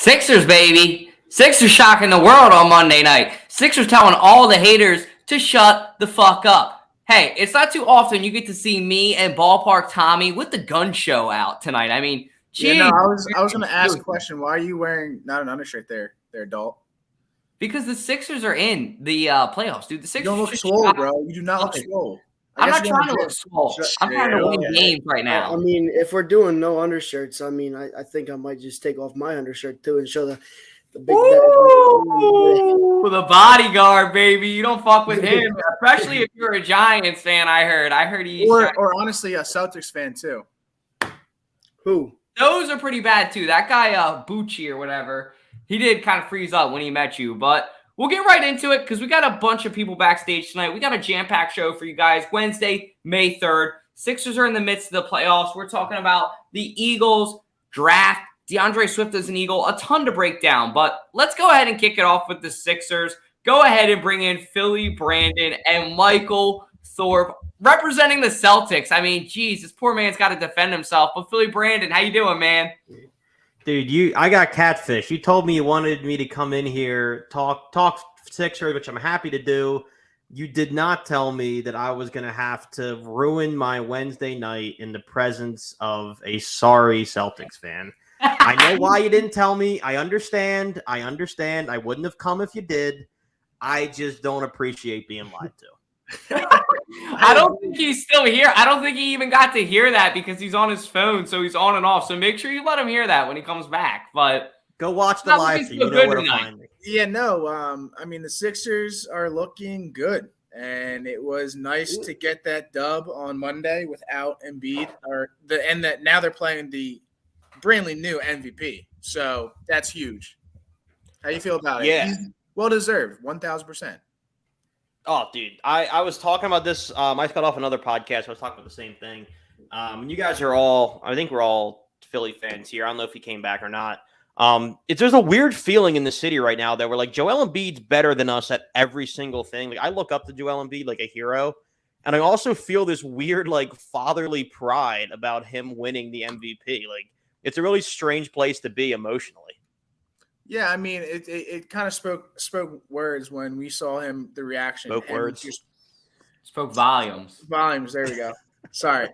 Sixers, baby. Sixers shocking the world on Monday night. Sixers telling all the haters to shut the fuck up. Hey, it's not too often you get to see me and Ballpark Tommy with the gun show out tonight. I mean, geez. Yeah, no, I was going to ask a question. Why are you wearing not an undershirt there, adult? Because the Sixers are in the playoffs, dude. The Sixers you don't look swole, bro. You do not look swole. I'm not trying to look swole. I'm trying to win games right now. I mean, if we're doing no undershirts, I mean, I think I might just take off my undershirt too and show the big the bodyguard, baby. You don't fuck with him, especially if you're a Giants fan. I heard he's or honestly a Celtics fan too. Who? Those are pretty bad too. That guy Bucci or whatever, he did kind of freeze up when he met you, but we'll get right into it because we got a bunch of people backstage tonight. We got a jam-packed show for you guys. Wednesday, May 3rd. Sixers are in the midst of the playoffs. We're talking about the Eagles draft. DeAndre Swift is an Eagle. A ton to break down, but let's go ahead and kick it off with the Sixers. Go ahead and bring in Philly Brandon and Michael Thorpe representing the Celtics. I mean, geez, this poor man's got to defend himself. But Philly Brandon, how you doing, man? Dude, I got catfish. You told me you wanted me to come in here, talk Sixers, which I'm happy to do. You did not tell me that I was going to have to ruin my Wednesday night in the presence of a sorry Celtics fan. I know why you didn't tell me. I understand. I wouldn't have come if you did. I just don't appreciate being lied to. I don't think he's still here. I don't think he even got to hear that because he's on his phone, so he's on and off. So make sure you let him hear that when he comes back. But go watch the live stream. You know where to find me. Yeah, no. I mean, the Sixers are looking good, and it was nice to get that dub on Monday without Embiid, and that now they're playing the brandly new MVP. So that's huge. How you feel about it? Yeah, well deserved, 1,000%. Oh, dude, I was talking about this. I got off another podcast. I was talking about the same thing. You guys are all, I think we're all Philly fans here. I don't know if he came back or not. There's a weird feeling in the city right now that we're like, Joel Embiid's better than us at every single thing. Like, I look up to Joel Embiid like a hero. And I also feel this weird, like, fatherly pride about him winning the MVP. Like, it's a really strange place to be emotionally. Yeah, I mean, it kind of spoke words when we saw him, the reaction. Spoke words. Spoke volumes. Volumes, there we go. Sorry.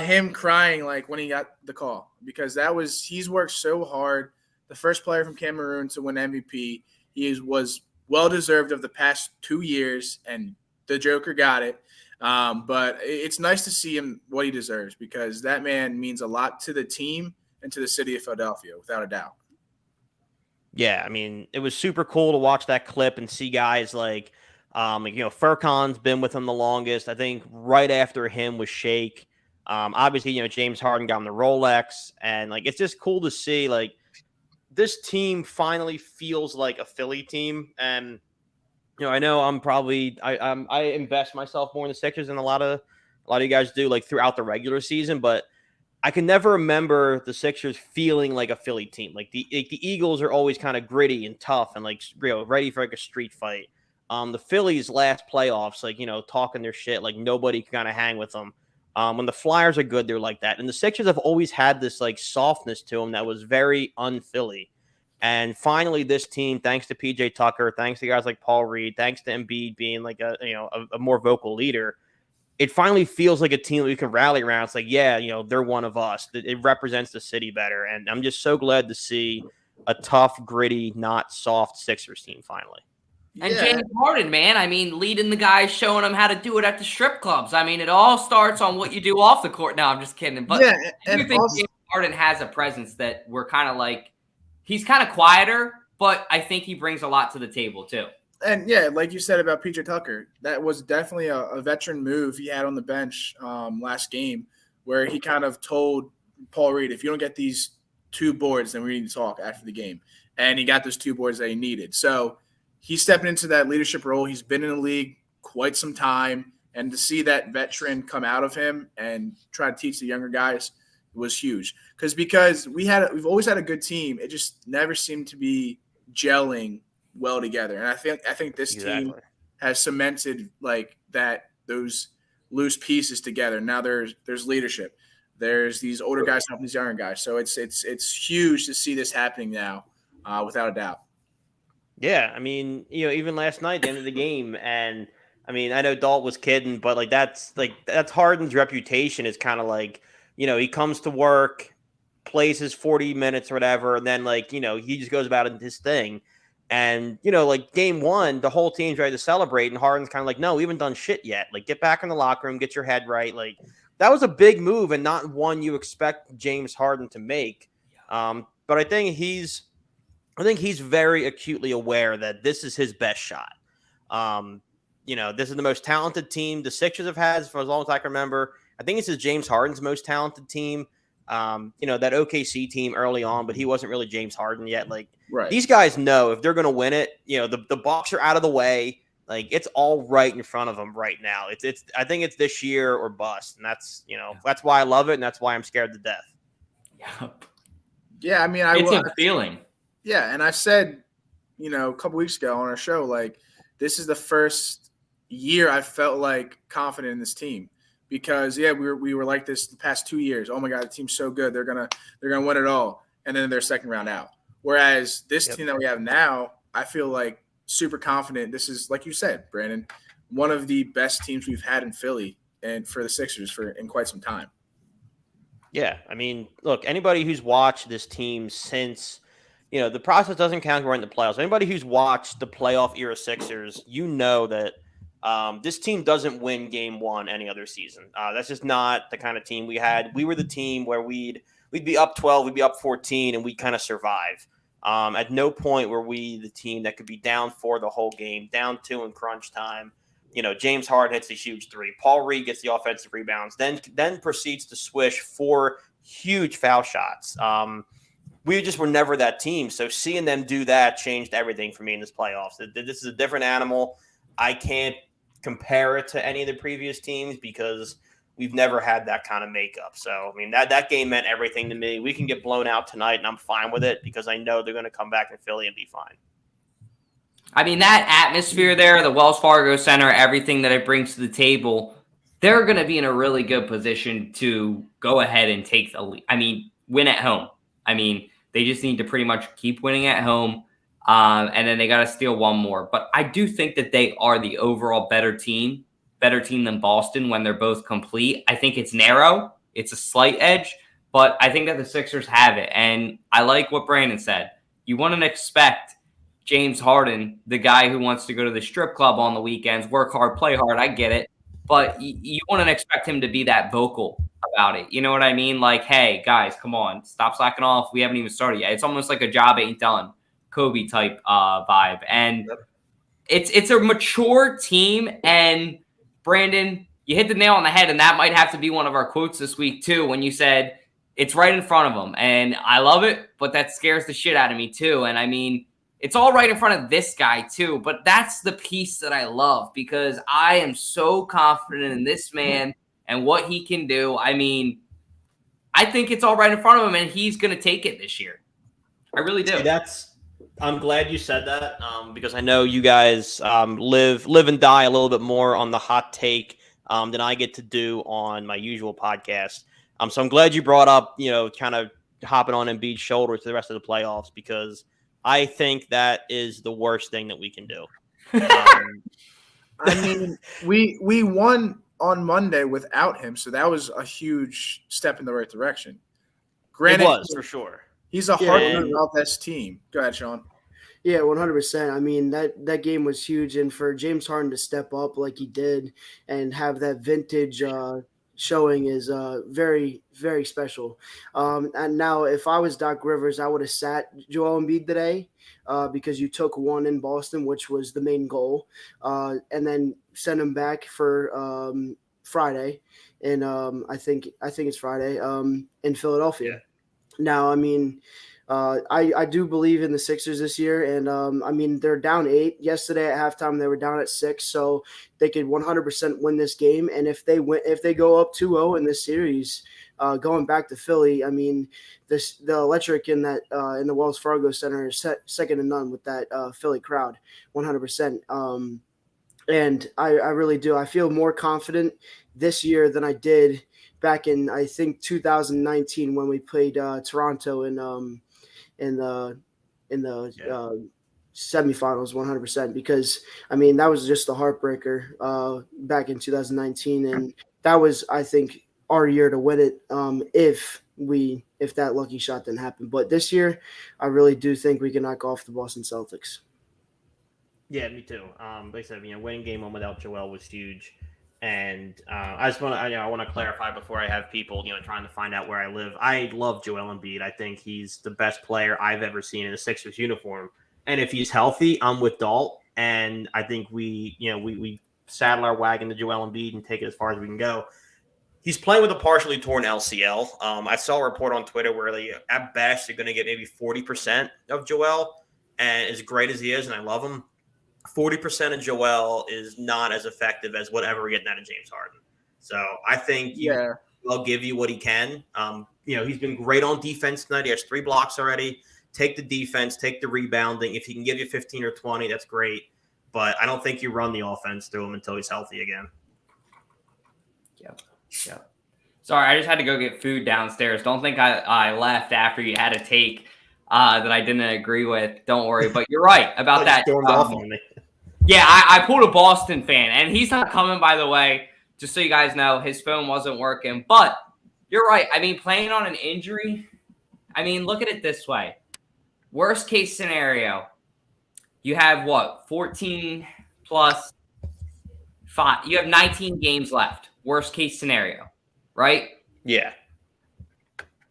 Him crying, like, when he got the call. Because he's worked so hard. The first player from Cameroon to win MVP. He was well-deserved of the past 2 years, and the Joker got it. But it's nice to see him what he deserves because that man means a lot to the team and to the city of Philadelphia, without a doubt. Yeah, I mean, it was super cool to watch that clip and see guys like Furkan's been with him the longest. I think right after him was Shake. Obviously, James Harden got him the Rolex. And, like, it's just cool to see, like, this team finally feels like a Philly team. And, I know I invest myself more in the Sixers than a lot of you guys do, like, throughout the regular season. But I can never remember the Sixers feeling like a Philly team. Like the Eagles are always kind of gritty and tough and like ready for like a street fight. The Phillies last playoffs, like, talking their shit, like nobody can kind of hang with them. When the Flyers are good, they're like that. And the Sixers have always had this like softness to them that was very un-Philly. And finally, this team, thanks to PJ Tucker, thanks to guys like Paul Reed, thanks to Embiid being like a more vocal leader, it finally feels like a team that we can rally around. It's like, yeah, they're one of us. It represents the city better. And I'm just so glad to see a tough, gritty, not soft Sixers team finally. And James Harden, man, I mean, leading the guys, showing them how to do it at the strip clubs. I mean, it all starts on what you do off the court. No, I'm just kidding. But yeah, I do think James Harden has a presence that we're kind of like, he's kind of quieter, but I think he brings a lot to the table too. And, yeah, like you said about PJ Tucker, that was definitely a veteran move he had on the bench last game where he kind of told Paul Reed, if you don't get these 2 boards, then we need to talk after the game. And he got those 2 boards that he needed. So he's stepping into that leadership role. He's been in the league quite some time. And to see that veteran come out of him and try to teach the younger guys was huge. Because we've always had a good team. It just never seemed to be gelling well together. And I think this team has cemented like those loose pieces together. Now there's leadership. There's these older guys helping these younger guys. So it's huge to see this happening now. without a doubt. Yeah, I mean, even last night, the end of the game, and I mean, I know Dalt was kidding, but that's Harden's reputation is kind of like, he comes to work, plays his 40 minutes or whatever, and then he just goes about his thing. And game one, the whole team's ready to celebrate, and Harden's kind of like, no, we haven't done shit yet. Like, get back in the locker room, get your head right. Like, that was a big move and not one you expect James Harden to make. But I think he's very acutely aware that this is his best shot. This is the most talented team the Sixers have had for as long as I can remember. I think this is James Harden's most talented team. That OKC team early on, but he wasn't really James Harden yet. Like, right. These guys know if they're going to win it, the Bucks are out of the way. Like, it's all right in front of them right now. I think it's this year or bust. And that's why I love it. And that's why I'm scared to death. Yep. Yeah. I mean, it's a feeling. Yeah. And I said, a couple weeks ago on our show, like, this is the first year I felt like confident in this team. Because we were like this the past 2 years. Oh my God, the team's so good. They're gonna win it all, and then they're second round out. Whereas this team that we have now, I feel like super confident. This is, like you said, Brandon, one of the best teams we've had in Philly and for the Sixers in quite some time. Yeah, I mean, look, anybody who's watched this team since the process doesn't count. We're in the playoffs. Anybody who's watched the playoff era Sixers, that. This team doesn't win game one any other season. That's just not the kind of team we had. We were the team where we'd be up 12, we'd be up 14, and we'd kind of survive. At no point were we the team that could be down 4 the whole game, down 2 in crunch time. James Harden hits a huge 3. Paul Reed gets the offensive rebounds, then proceeds to swish 4 huge foul shots. We just were never that team. So seeing them do that changed everything for me in this playoffs. This is a different animal. I can't compare it to any of the previous teams because we've never had that kind of makeup. So, I mean, that game meant everything to me. We can get blown out tonight, and I'm fine with it because I know they're going to come back in Philly and be fine. I mean, that atmosphere there, the Wells Fargo Center, everything that it brings to the table, they're going to be in a really good position to go ahead and take the lead. I mean, win at home. I mean, they just need to pretty much keep winning at home. And then they got to steal one more. But I do think that they are the overall better team than Boston when they're both complete. I think it's narrow. It's a slight edge. But I think that the Sixers have it. And I like what Brandon said. You wouldn't expect James Harden, the guy who wants to go to the strip club on the weekends, work hard, play hard. I get it. But you wouldn't expect him to be that vocal about it. You know what I mean? Like, hey, guys, come on. Stop slacking off. We haven't even started yet. It's almost like a job ain't done. Kobe type vibe. And it's a mature team. And Brandon, you hit the nail on the head. And that might have to be one of our quotes this week too, when you said it's right in front of them. And I love it, but that scares the shit out of me too. And I mean, it's all right in front of this guy too, but that's the piece that I love because I am so confident in this man and what he can do. I mean, I think it's all right in front of him and he's going to take it this year. I really do. I'm glad you said that because I know you guys live and die a little bit more on the hot take than I get to do on my usual podcast. So I'm glad you brought up, kind of hopping on Embiid's shoulders for the rest of the playoffs because I think that is the worst thing that we can do. I mean, we won on Monday without him, so that was a huge step in the right direction. Granted, it was for sure. He's a heartbeat of this team. Go ahead, Sean. Yeah, 100%. I mean, that game was huge. And for James Harden to step up like he did and have that vintage showing is very, very special. And now if I was Doc Rivers, I would have sat Joel Embiid today because you took one in Boston, which was the main goal, and then send him back for Friday. And I think it's Friday in Philadelphia. Yeah. Now, I mean, I do believe in the Sixers this year, and I mean they're down 8 yesterday at halftime. They were down at 6, so they could 100% win this game. And if they go up 2-0 in this series, going back to Philly, I mean the electric in that in the Wells Fargo Center is second to none with that Philly crowd, 100%. And I really do. I feel more confident this year than I did back in, I think, 2019 when we played Toronto in the in the semifinals 100%, because I mean that was just the heartbreaker back in 2019, and that was, I think, our year to win it if that lucky shot didn't happen. But this year I really do think we can knock off the Boston Celtics. Yeah, me too. Like I said, winning game one without Joel was huge. And I just want to, I want to clarify before I have people, trying to find out where I live. I love Joel Embiid. I think he's the best player I've ever seen in a Sixers uniform. And if he's healthy, I'm with Dalt. And I think we saddle our wagon to Joel Embiid and take it as far as we can go. He's playing with a partially torn LCL. I saw a report on Twitter where at best you're going to get maybe 40% of Joel. And as great as he is, and I love him, 40% of Joel is not as effective as whatever we're getting out of James Harden. So I think I'll give you what he can. He's been great on defense tonight. He has 3 blocks already. Take the defense, take the rebounding. If he can give you 15 or 20, that's great. But I don't think you run the offense through him until he's healthy again. Yep. Sorry, I just had to go get food downstairs. Don't think I left after you had a take that I didn't agree with. Don't worry. But you're right about that. Stormed off on me. Yeah, I pulled a Boston fan, and he's not coming, by the way. Just so you guys know, his phone wasn't working. But you're right. I mean, playing on an injury, look at it this way. Worst case scenario, you have 14 plus 5. You have 19 games left. Worst case scenario, right? Yeah.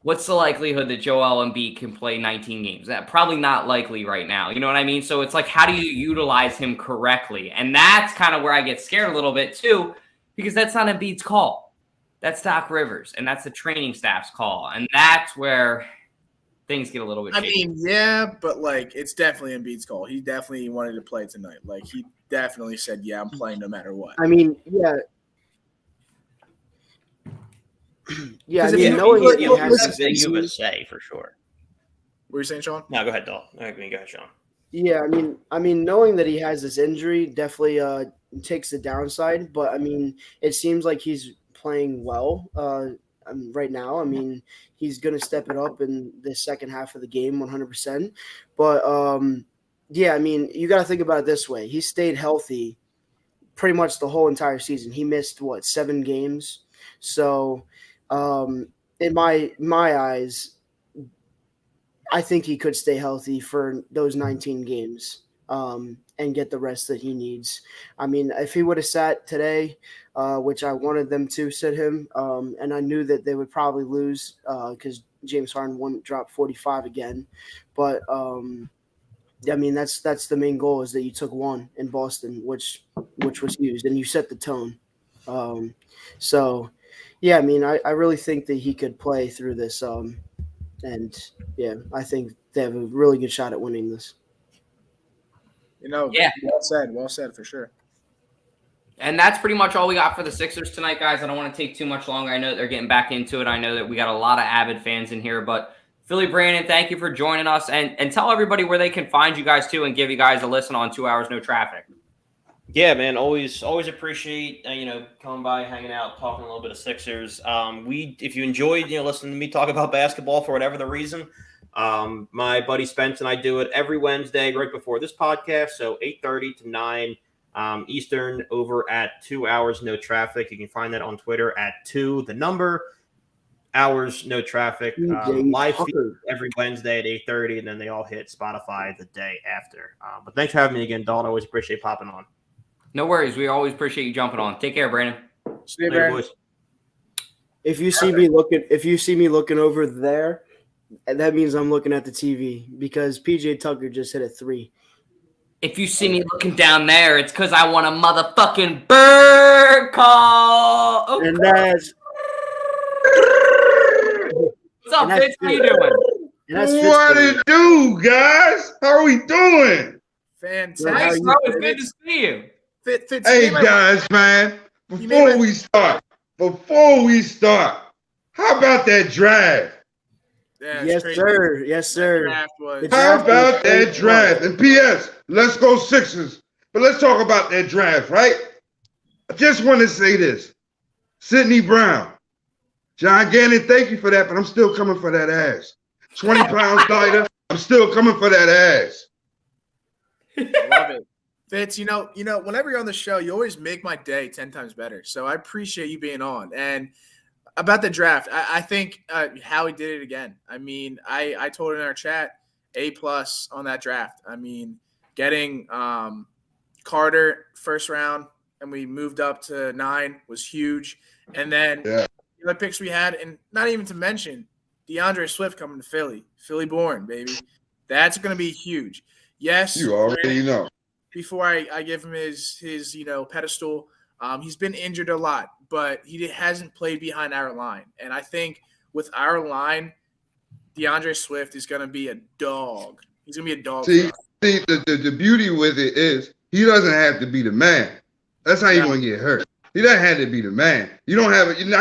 What's the likelihood that Joel Embiid can play 19 games? That probably not likely right now. You know what I mean? So it's like, how do you utilize him correctly? And that's kind of where I get scared a little bit too, because that's not Embiid's call. That's Doc Rivers, and that's the training staff's call. And that's where things get a little bit shaky. But it's definitely Embiid's call. He definitely wanted to play tonight. He definitely said, yeah, I'm playing no matter what. Knowing that he has the USA for sure. What were you saying, Sean? No, go ahead, Dal. Go ahead, Sean. Yeah, knowing that he has this injury definitely takes the downside, but it seems like he's playing well right now. He's going to step it up in the second half of the game 100%. But you got to think about it this way. He stayed healthy pretty much the whole entire season. He missed 7 games. So in my eyes, I think he could stay healthy for those 19 games and get the rest that he needs. If he would have sat today, which I wanted them to sit him, and I knew that they would probably lose because James Harden wouldn't drop 45 again. But that's the main goal, is that you took 1 in Boston, which was huge, and you set the tone. I really think that he could play through this. I think they have a really good shot at winning this. Well said for sure. And that's pretty much all we got for the Sixers tonight, guys. I don't want to take too much longer. I know they're getting back into it. I know that we got a lot of avid fans in here, but Philly Brandon, thank you for joining us, and tell everybody where they can find you guys too, and give you guys a listen on 2 Hours No Traffic. Yeah, man, always appreciate coming by, hanging out, talking a little bit of Sixers. If you enjoyed listening to me talk about basketball for whatever the reason, my buddy Spence and I do it every Wednesday right before this podcast, so 8:30 to 9 Eastern over at 2 Hours No Traffic. You can find that on Twitter at 2 the number Hours No Traffic. Live feed every Wednesday at 8:30, and then they all hit Spotify the day after. But thanks for having me again, Dalton. Always appreciate popping on. No worries. We always appreciate you jumping on. Take care, Brandon. See you, Brandon. Boys. If you see me looking over there, that means I'm looking at the TV, because PJ Tucker just hit a 3. If you see me looking down there, it's because I want a motherfucking bird call. Oh. And that's what's up, Fitz? How you doing? What it do, guys? How are we doing? Fantastic. Nice, bro. It's good to see you. Hey, guys, man. Before we start, how about that draft? Yeah, yes, crazy. sir. Yes, sir. How about that draft? And P.S., let's go Sixers. But let's talk about that draft, right? I just want to say this. Sidney Brown. John Gannon, thank you for that, but I'm still coming for that ass. 20 pounds lighter. I'm still coming for that ass. Love it. Fitz, whenever you're on the show, you always make my day 10 times better. So I appreciate you being on. And about the draft, I think Howie did it again. I mean, I told in our chat, A+ on that draft. I mean, getting Carter first round, and we moved up to 9 was huge. And then the other picks we had, and not even to mention DeAndre Swift coming to Philly born, baby. That's going to be huge. Yes. You already know. Before I give him his pedestal, he's been injured a lot, but he hasn't played behind our line. And I think with our line, DeAndre Swift is going to be a dog. He's going to be a dog. See, the beauty with it is he doesn't have to be the man. That's how you're going to get hurt. He doesn't have to be the man. You're not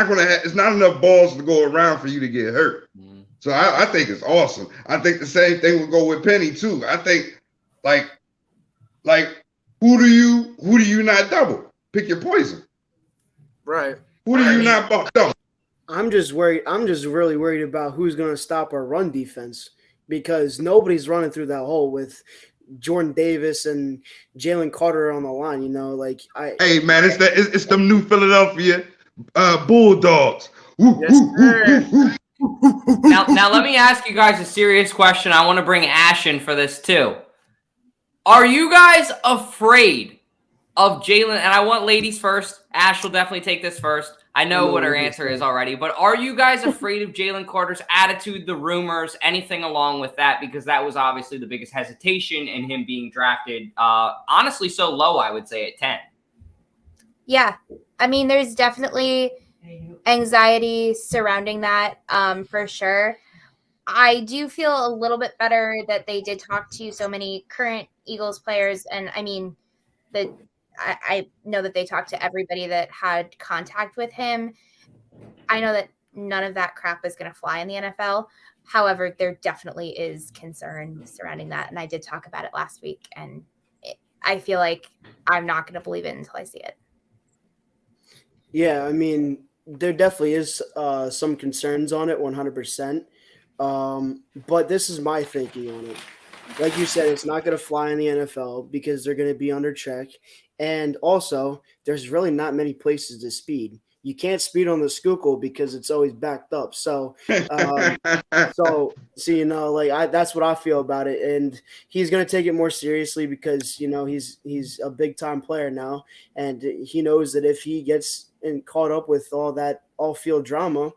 going to have, it's not enough balls to go around for you to get hurt. Mm-hmm. So I think it's awesome. I think the same thing will go with Penny too. I think like who do you not double? Pick your poison. Right. Who do you not double? I'm just worried. I'm just really worried about who's going to stop our run defense, because nobody's running through that hole with Jordan Davis and Jalen Carter on the line. Hey man, it's them new Philadelphia Bulldogs. Now let me ask you guys a serious question. I want to bring Ash in for this too. Are you guys afraid of Jalen? And I want ladies first. Ash will definitely take this first. I know what her answer is already. But are you guys afraid of Jalen Carter's attitude, the rumors, anything along with that? Because that was obviously the biggest hesitation in him being drafted, honestly, so low, I would say, at 10. Yeah. I mean, there's definitely anxiety surrounding that, for sure. I do feel a little bit better that they did talk to so many current Eagles players. And I mean, I know that they talked to everybody that had contact with him. I know that none of that crap is going to fly in the NFL. However, there definitely is concern surrounding that. And I did talk about it last week. And I feel like I'm not going to believe it until I see it. Yeah, I mean, there definitely is some concerns on it, 100%. But this is my thinking on it. Like you said, it's not going to fly in the NFL because they're going to be under check. And also, there's really not many places to speed. You can't speed on the Schuylkill because it's always backed up. So, that's what I feel about it. And he's going to take it more seriously because, he's a big time player now. And he knows that if he gets caught up with all that off-field drama,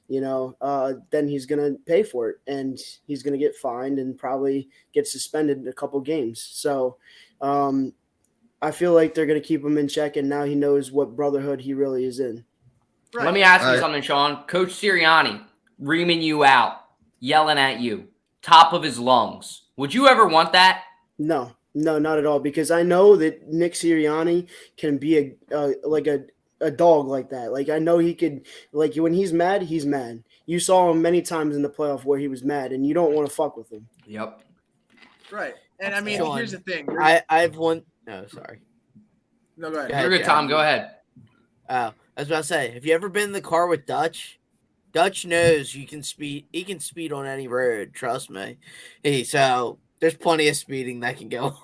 then he's going to pay for it, and he's going to get fined and probably get suspended a couple games. So I feel like they're going to keep him in check, and now he knows what brotherhood he really is in. Right. Let me ask you something, Sean. Coach Sirianni reaming you out, yelling at you, top of his lungs. Would you ever want that? No, not at all, because I know that Nick Sirianni can be a dog like that. Like, I know he could, like, when he's mad, he's mad. You saw him many times in the playoff where he was mad, and you don't want to fuck with him. Yep. Right. And I mean, Sean, here's the thing. I've one. No, sorry. No, go ahead. You're good, Tom. Go ahead. I was about to say, have you ever been in the car with Dutch? Dutch knows you can speed. He can speed on any road. Trust me. So there's plenty of speeding that can go on.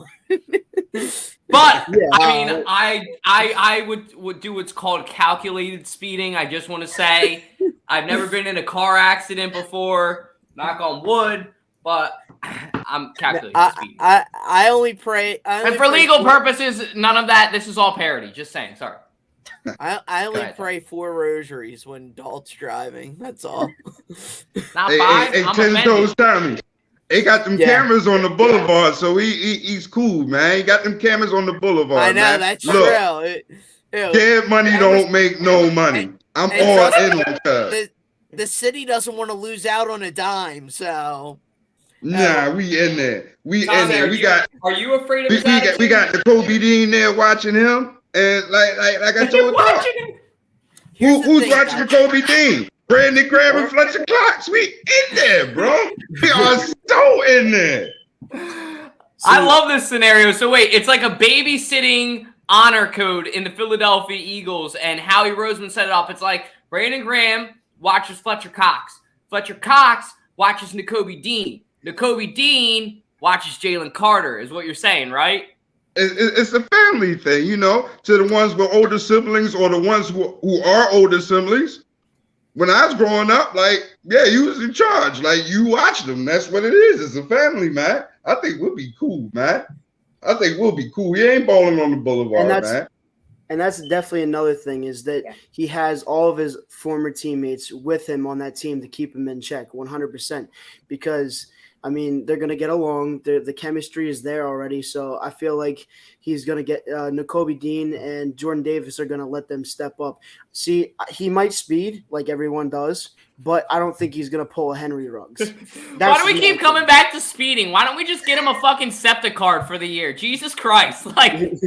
But yeah, I mean, I would do what's called calculated speeding. I just want to say I've never been in a car accident before, knock on wood, but I'm calculating speeding. I only pray. And for legal purposes, none of that. This is all parody. Just saying. Sorry. I only pray 4 rosaries when Dalt's driving. That's all. Not 5. Hey, 10 toes, Tommy. They got them cameras on the boulevard, so he's cool, man. He got them cameras on the boulevard. I know, man. that's true. Dead money don't make no money. I'm all in on that. The city doesn't want to lose out on a dime, so. Nah, we in there. We in there. Are you afraid of his attitude? We got the Kobe Dean there watching him, and like I told you, who's watching the Kobe Dean? Brandon Graham and Fletcher Cox. We in there, bro. We are so in there. I love this scenario. So wait, it's like a babysitting honor code in the Philadelphia Eagles, and Howie Roseman set it up. It's like Brandon Graham watches Fletcher Cox. Fletcher Cox watches Nakobe Dean. N'Kobe Dean watches Jalen Carter, is what you're saying, right? It's a family thing, you know, to the ones with older siblings or the ones who are older siblings. When I was growing up, like, yeah, you was in charge. Like, you watched them. That's what it is. It's a family, man. I think we'll be cool, man. I think we'll be cool. We ain't balling on the boulevard, man. And that's definitely another thing is that he has all of his former teammates with him on that team to keep him in check 100%. Because, I mean, they're going to get along. The chemistry is there already. So I feel like he's going to get N'Kobe Dean and Jordan Davis are going to let them step up. See, he might speed like everyone does, but I don't think he's going to pull a Henry Ruggs. Why do we keep coming back to speeding? Why don't we just get him a fucking SEPTA card for the year? Jesus Christ. Like, Is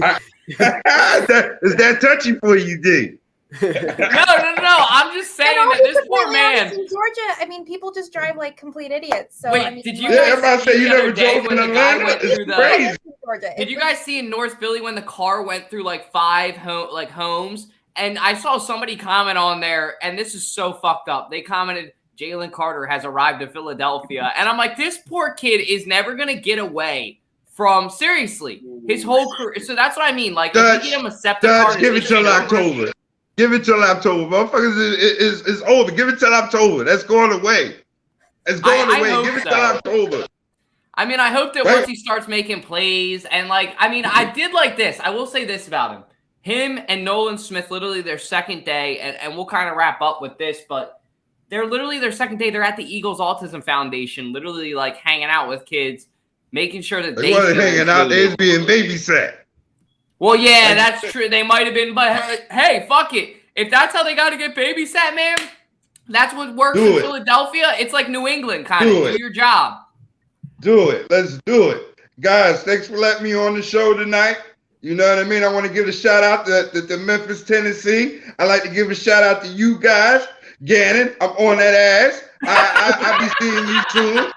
that touchy for you, D? No. I'm just saying that this poor man. In Georgia, I mean, people just drive like complete idiots. So Wait, I mean, did you Yeah, guys everybody say see you the never other day drove when in the guy Atlanta? went through It's crazy. Georgia. Did you guys see in North Philly when the car went through like 5 homes? And I saw somebody comment on there, and this is so fucked up. They commented, Jalen Carter has arrived in Philadelphia. And I'm like, this poor kid is never going to get away from, seriously, his whole career. So that's what I mean. Like, if you get him a SEPTA card, Give it till October. Give it till October. Motherfuckers, it's over. Give it till October. That's going away. It's going away. Give it till October. I mean, I hope that once he starts making plays and, like, I mean, I did like this. I will say this about him. Him and Nolan Smith, literally their second day, and we'll kind of wrap up with this, but they're literally their second day. They're at the Eagles Autism Foundation, literally, like, hanging out with kids, making sure that they wasn't hanging out. They was being babysat. Well, yeah, that's true. They might have been, but hey, fuck it. If that's how they got to get babysat, man, that's what works in Philadelphia. It's like New England, kind of. Do your job. Do it. Let's do it. Guys, thanks for letting me on the show tonight. You know what I mean? I want to give a shout out to Memphis, Tennessee. I like to give a shout out to you guys. Gannon, I'm on that ass. I'll be seeing you soon.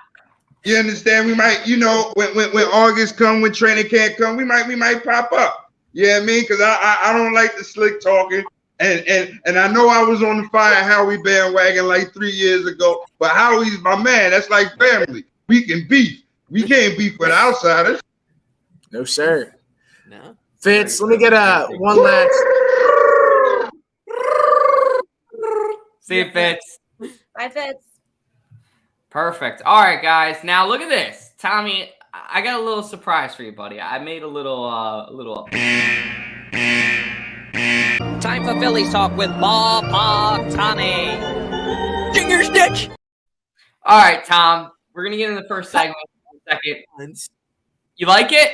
You understand? We might, you know, when August come, when training camp come, we might pop up. You know what I mean? Because I don't like the slick talking. And I know I was on the Fire Howie bandwagon like 3 years ago, but Howie's my man. That's like family. We can beef. We can't beef with outsiders. No, sir. No. Fitz, let me get one last. See you, Fitz. Bye, Fitz. Perfect. All right, guys. Now look at this, Tommy. I got a little surprise for you, buddy. I made a little. Time for Phillies talk with Bharp, Tommy. Junior Stitch. All right, Tom. We're gonna get in the first segment in a second. You like it?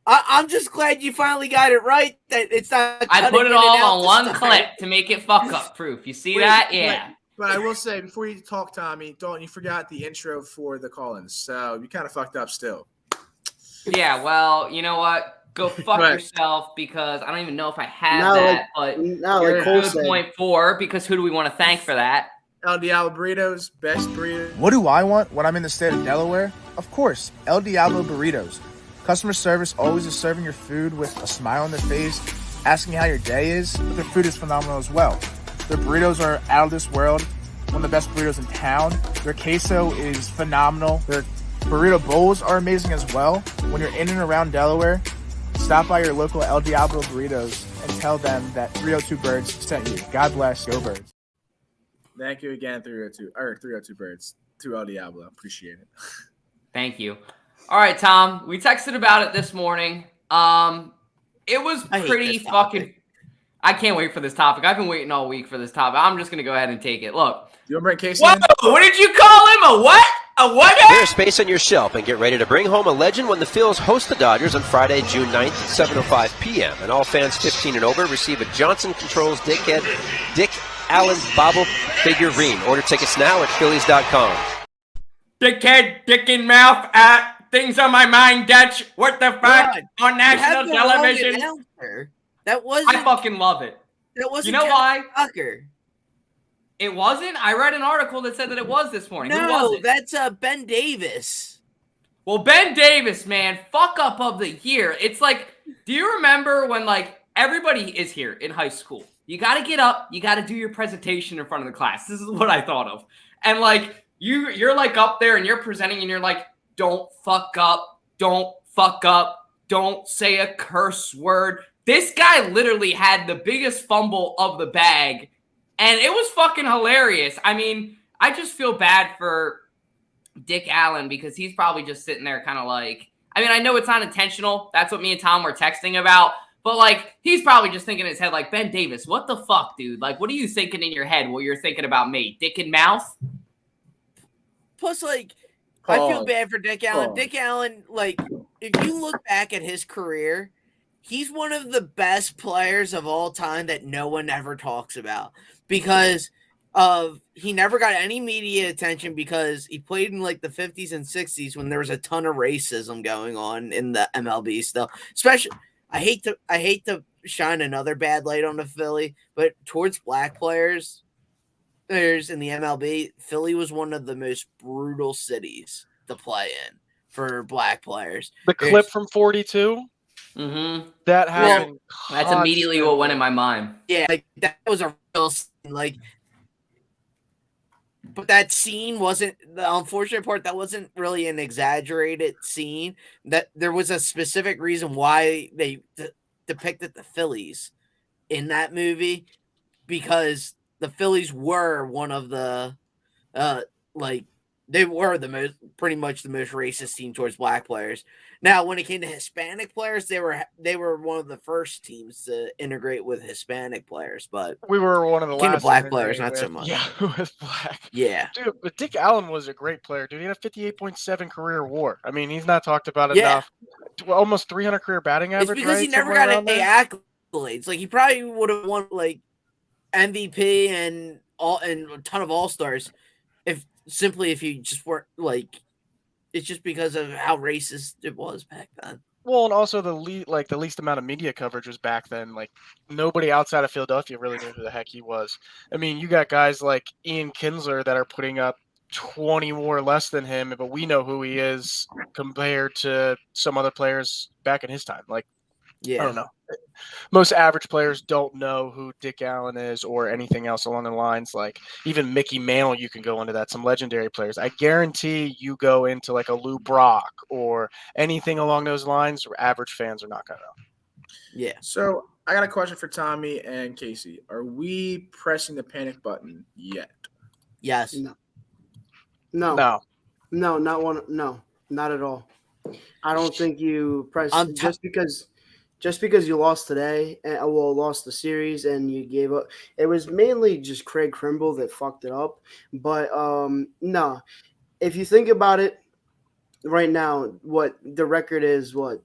I'm just glad you finally got it right. That it's not. I put it all on one clip to make it fuck up proof. You see that? Yeah. But I will say, before you talk, Tommy, you forgot the intro for the call-ins, so you kind of fucked up still. Yeah, well, you know what? Go fuck yourself, because I don't even know if I have that, but you're a good point for, because who do we want to thank for that? El Diablo Burritos, best burrito. What do I want when I'm in the state of Delaware? Of course, El Diablo Burritos. Customer service always is serving your food with a smile on their face, asking how your day is, but their food is phenomenal as well. Their burritos are out of this world, one of the best burritos in town. Their queso is phenomenal. Their burrito bowls are amazing as well. When you're in and around Delaware, stop by your local El Diablo Burritos and tell them that 302BIRDS sent you. God bless. Go Birds. Thank you again, 302BIRDS to El Diablo. Appreciate it. Thank you. All right, Tom. We texted about it this morning. It was pretty fucking. I can't wait for this topic. I've been waiting all week for this topic. I'm just gonna go ahead and take it. Look. You want to bring Casey? Whoa! What did you call him? A what? A what? Clear space on your shelf and get ready to bring home a legend when the Phils host the Dodgers on Friday, June 9th at 7:05 p.m. And all fans 15 and over receive a Johnson Controls Dick Allen Bobble figurine. Order tickets now at Phillies.com. Dickhead, dick in mouth, things on my mind, Dutch. What the fuck? God, on national television. That wasn't. I fucking love it. That wasn't. You know why? Tucker. It wasn't? I read an article that said that it was this morning. Who No, was it? that's Ben Davis. Well, Ben Davis, man, fuck up of the year. It's like, do you remember when, like, everybody is here in high school? You got to get up. You got to do your presentation in front of the class. This is what I thought of. And, like, you're like up there and you're presenting and you're like, don't fuck up, don't fuck up, don't say a curse word. This guy literally had the biggest fumble of the bag, and it was fucking hilarious. I mean, I just feel bad for Dick Allen because he's probably just sitting there kind of like, I mean, I know it's not intentional. That's what me and Tom were texting about. But, like, he's probably just thinking in his head, like, Ben Davis, what the fuck, dude? Like, what are you thinking in your head while you're thinking about me? Dick and mouth? Plus, like, I feel bad for Dick Allen. Dick Allen, like, if you look back at his career, he's one of the best players of all time that no one ever talks about because he never got any media attention because he played in, like, the 50s and 60s when there was a ton of racism going on in the MLB still. Especially, I hate to shine another bad light on the Philly, but towards black players in the MLB, Philly was one of the most brutal cities to play in for black players. The clip from 42, that happened. That's immediately what went in my mind. Yeah, like, that was a real scene, like. But that scene wasn't the unfortunate part. That wasn't really an exaggerated scene. That there was a specific reason why they depicted the Phillies in that movie, because the Phillies were one of the, they were pretty much the most racist team towards black players. Now, when it came to Hispanic players, they were one of the first teams to integrate with Hispanic players, but we were one of the last. Came to black players, not so much. Yeah, with black. Yeah, dude. But Dick Allen was a great player, dude. He had a 58.7 career WAR. I mean, he's not talked about enough. Almost 300 career batting average. It's because right? he never got any accolades. Like, he probably would have won like MVP and a ton of All-Stars if you just weren't like. It's just because of how racist it was back then. Well, and also the least amount of media coverage was back then. Like, nobody outside of Philadelphia really knew who the heck he was. I mean, you got guys like Ian Kinsler that are putting up 20 more less than him, but we know who he is compared to some other players back in his time. Like, I don't know. Most average players don't know who Dick Allen is or anything else along the lines. Like, even Mickey Mantle, you can go into that. Some legendary players. I guarantee you go into like a Lou Brock or anything along those lines, or average fans are not going to know. Yeah. So I got a question for Tommy and Casey. Are we pressing the panic button yet? Yes. No, not one. No, not at all. I don't think you press just because you lost today, lost the series, and you gave up. It was mainly just Craig Kimbrell that fucked it up. But no, if you think about it, right now, what the record is, I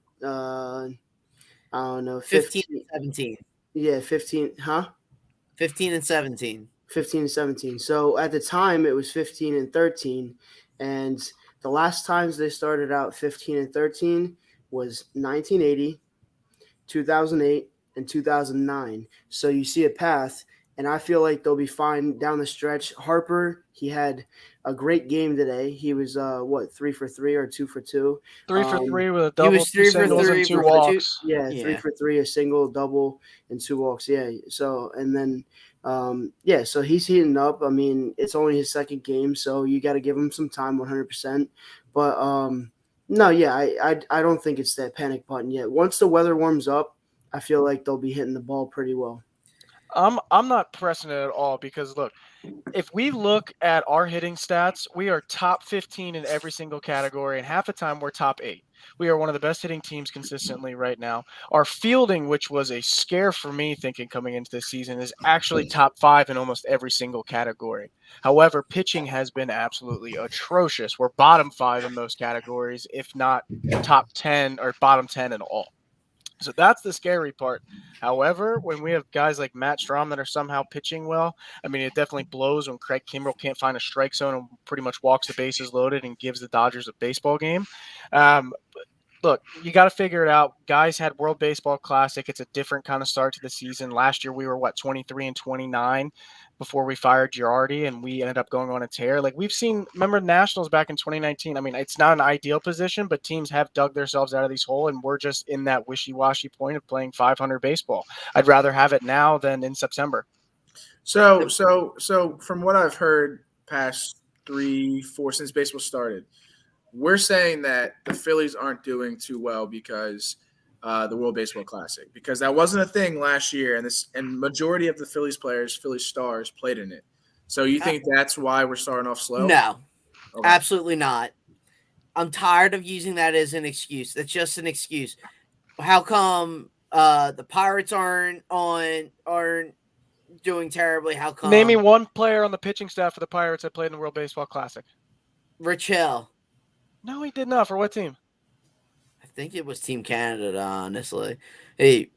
don't know, 15 and 17. Yeah, 15, huh? 15 and 17. 15 and 17. So at the time, it was 15 and 13, and the last times they started out 15 and 13 was 1980. 2008 and 2009. So you see a path, and I feel like they'll be fine down the stretch. Harper, he had a great game today. He was 3 for 3 or 2 for 2. 3 for 3 with a double. He was 3 for 3 and 2 walks. Yeah, 3 for 3, a single, double, and 2 walks. Yeah. So and then so he's heating up. I mean, it's only his second game, so you got to give him some time, 100%. But no, yeah, I don't think it's that panic button yet. Once the weather warms up, I feel like they'll be hitting the ball pretty well. I'm not pressing it at all because, look, if we look at our hitting stats, we are top 15 in every single category, and half the time we're top 8. We are one of the best hitting teams consistently right now. Our fielding, which was a scare for me thinking coming into this season, is actually top 5 in almost every single category. However, pitching has been absolutely atrocious. We're bottom 5 in most categories, if not top 10 or bottom 10 in all. So that's the scary part. However, when we have guys like Matt Strahm that are somehow pitching well, I mean, it definitely blows when Craig Kimbrell can't find a strike zone and pretty much walks the bases loaded and gives the Dodgers a baseball game. But look, you got to figure it out. Guys had World Baseball Classic. It's a different kind of start to the season. Last year we were 23 and 29 before we fired Girardi, and we ended up going on a tear. Like, we've seen, remember Nationals back in 2019? I mean, it's not an ideal position, but teams have dug themselves out of these holes, and we're just in that wishy-washy point of playing 500 baseball. I'd rather have it now than in September. So from what I've heard past 3-4 since baseball started. We're saying that the Phillies aren't doing too well because the World Baseball Classic, because that wasn't a thing last year, and majority of the Phillies players, Phillies stars, played in it. So you think that's why we're starting off slow? No, Okay. absolutely not. I'm tired of using that as an excuse. That's just an excuse. How come the Pirates aren't doing terribly? How come? Name me one player on the pitching staff for the Pirates that played in the World Baseball Classic. Rich Hill. No, he did not. For what team? I think it was Team Canada, honestly. Hey,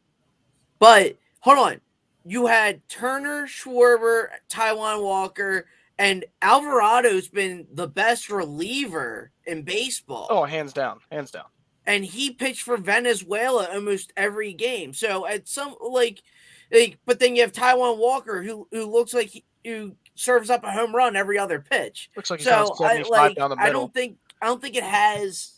but hold on. You had Turner, Schwarber, Taijuan Walker, and Alvarado's been the best reliever in baseball. Oh, hands down. Hands down. And he pitched for Venezuela almost every game. So at some but then you have Taijuan Walker who looks like who serves up a home run every other pitch. Looks like he's down 75 down the middle. I don't think it has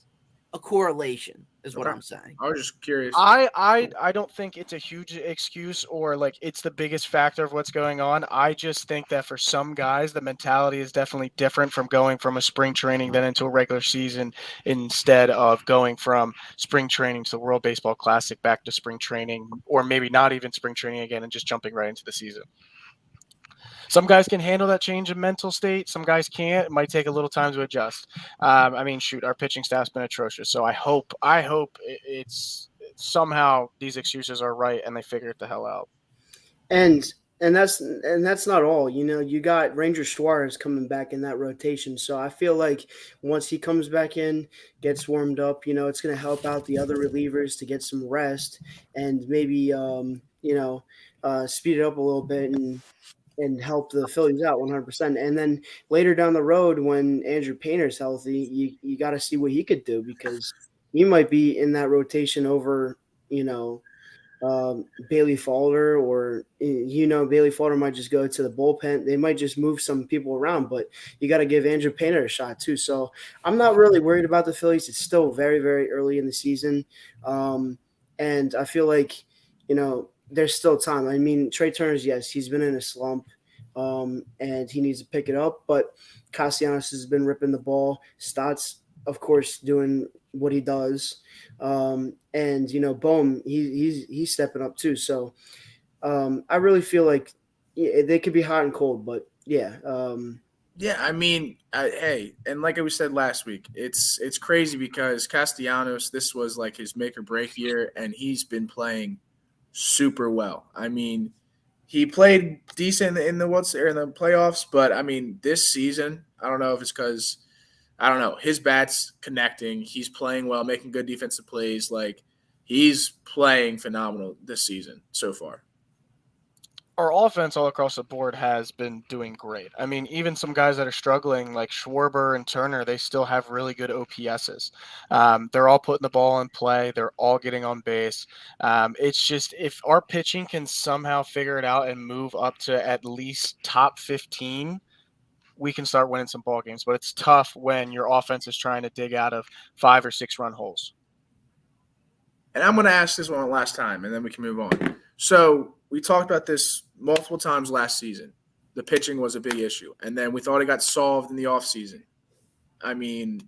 a correlation, is what I'm saying. I was just curious. I don't think it's a huge excuse or like it's the biggest factor of what's going on. I just think that for some guys, the mentality is definitely different from going from a spring training then into a regular season instead of going from spring training to the World Baseball Classic back to spring training, or maybe not even spring training again and just jumping right into the season. Some guys can handle that change of mental state. Some guys can't. It might take a little time to adjust. I mean, shoot, our pitching staff's been atrocious. So I hope it's somehow these excuses are right and they figure it the hell out. And that's not all. You know, you got Ranger Suarez coming back in that rotation. So I feel like once he comes back in, gets warmed up, you know, it's going to help out the other relievers to get some rest and maybe speed it up a little bit and help the Phillies out 100%. And then later down the road, when Andrew Painter's healthy, you got to see what he could do, because he might be in that rotation over, Bailey Falder, or, Bailey Falder might just go to the bullpen. They might just move some people around, but you got to give Andrew Painter a shot too. So I'm not really worried about the Phillies. It's still very, very early in the season. And I feel like, there's still time. I mean, Trey Turner's, yes, he's been in a slump, and he needs to pick it up. But Castellanos has been ripping the ball. Stott's, of course, doing what he does. And Bohm, he's stepping up too. So I really feel like they could be hot and cold. But yeah. I mean, hey, and like we said last week, it's crazy because Castellanos, this was like his make or break year, and he's been playing super well. I mean, he played decent in the playoffs, but I mean, this season, I don't know if it's because, his bat's connecting. He's playing well, making good defensive plays. Like, he's playing phenomenal this season so far. Our offense all across the board has been doing great. I mean, even some guys that are struggling like Schwarber and Turner, they still have really good OPSs. They're all putting the ball in play. They're all getting on base. It's just if our pitching can somehow figure it out and move up to at least top 15, we can start winning some ball games. But it's tough when your offense is trying to dig out of 5 or 6 run holes. And I'm going to ask this one last time, and then we can move on. So we talked about this multiple times last season. The pitching was a big issue, and then we thought it got solved in the offseason. I mean,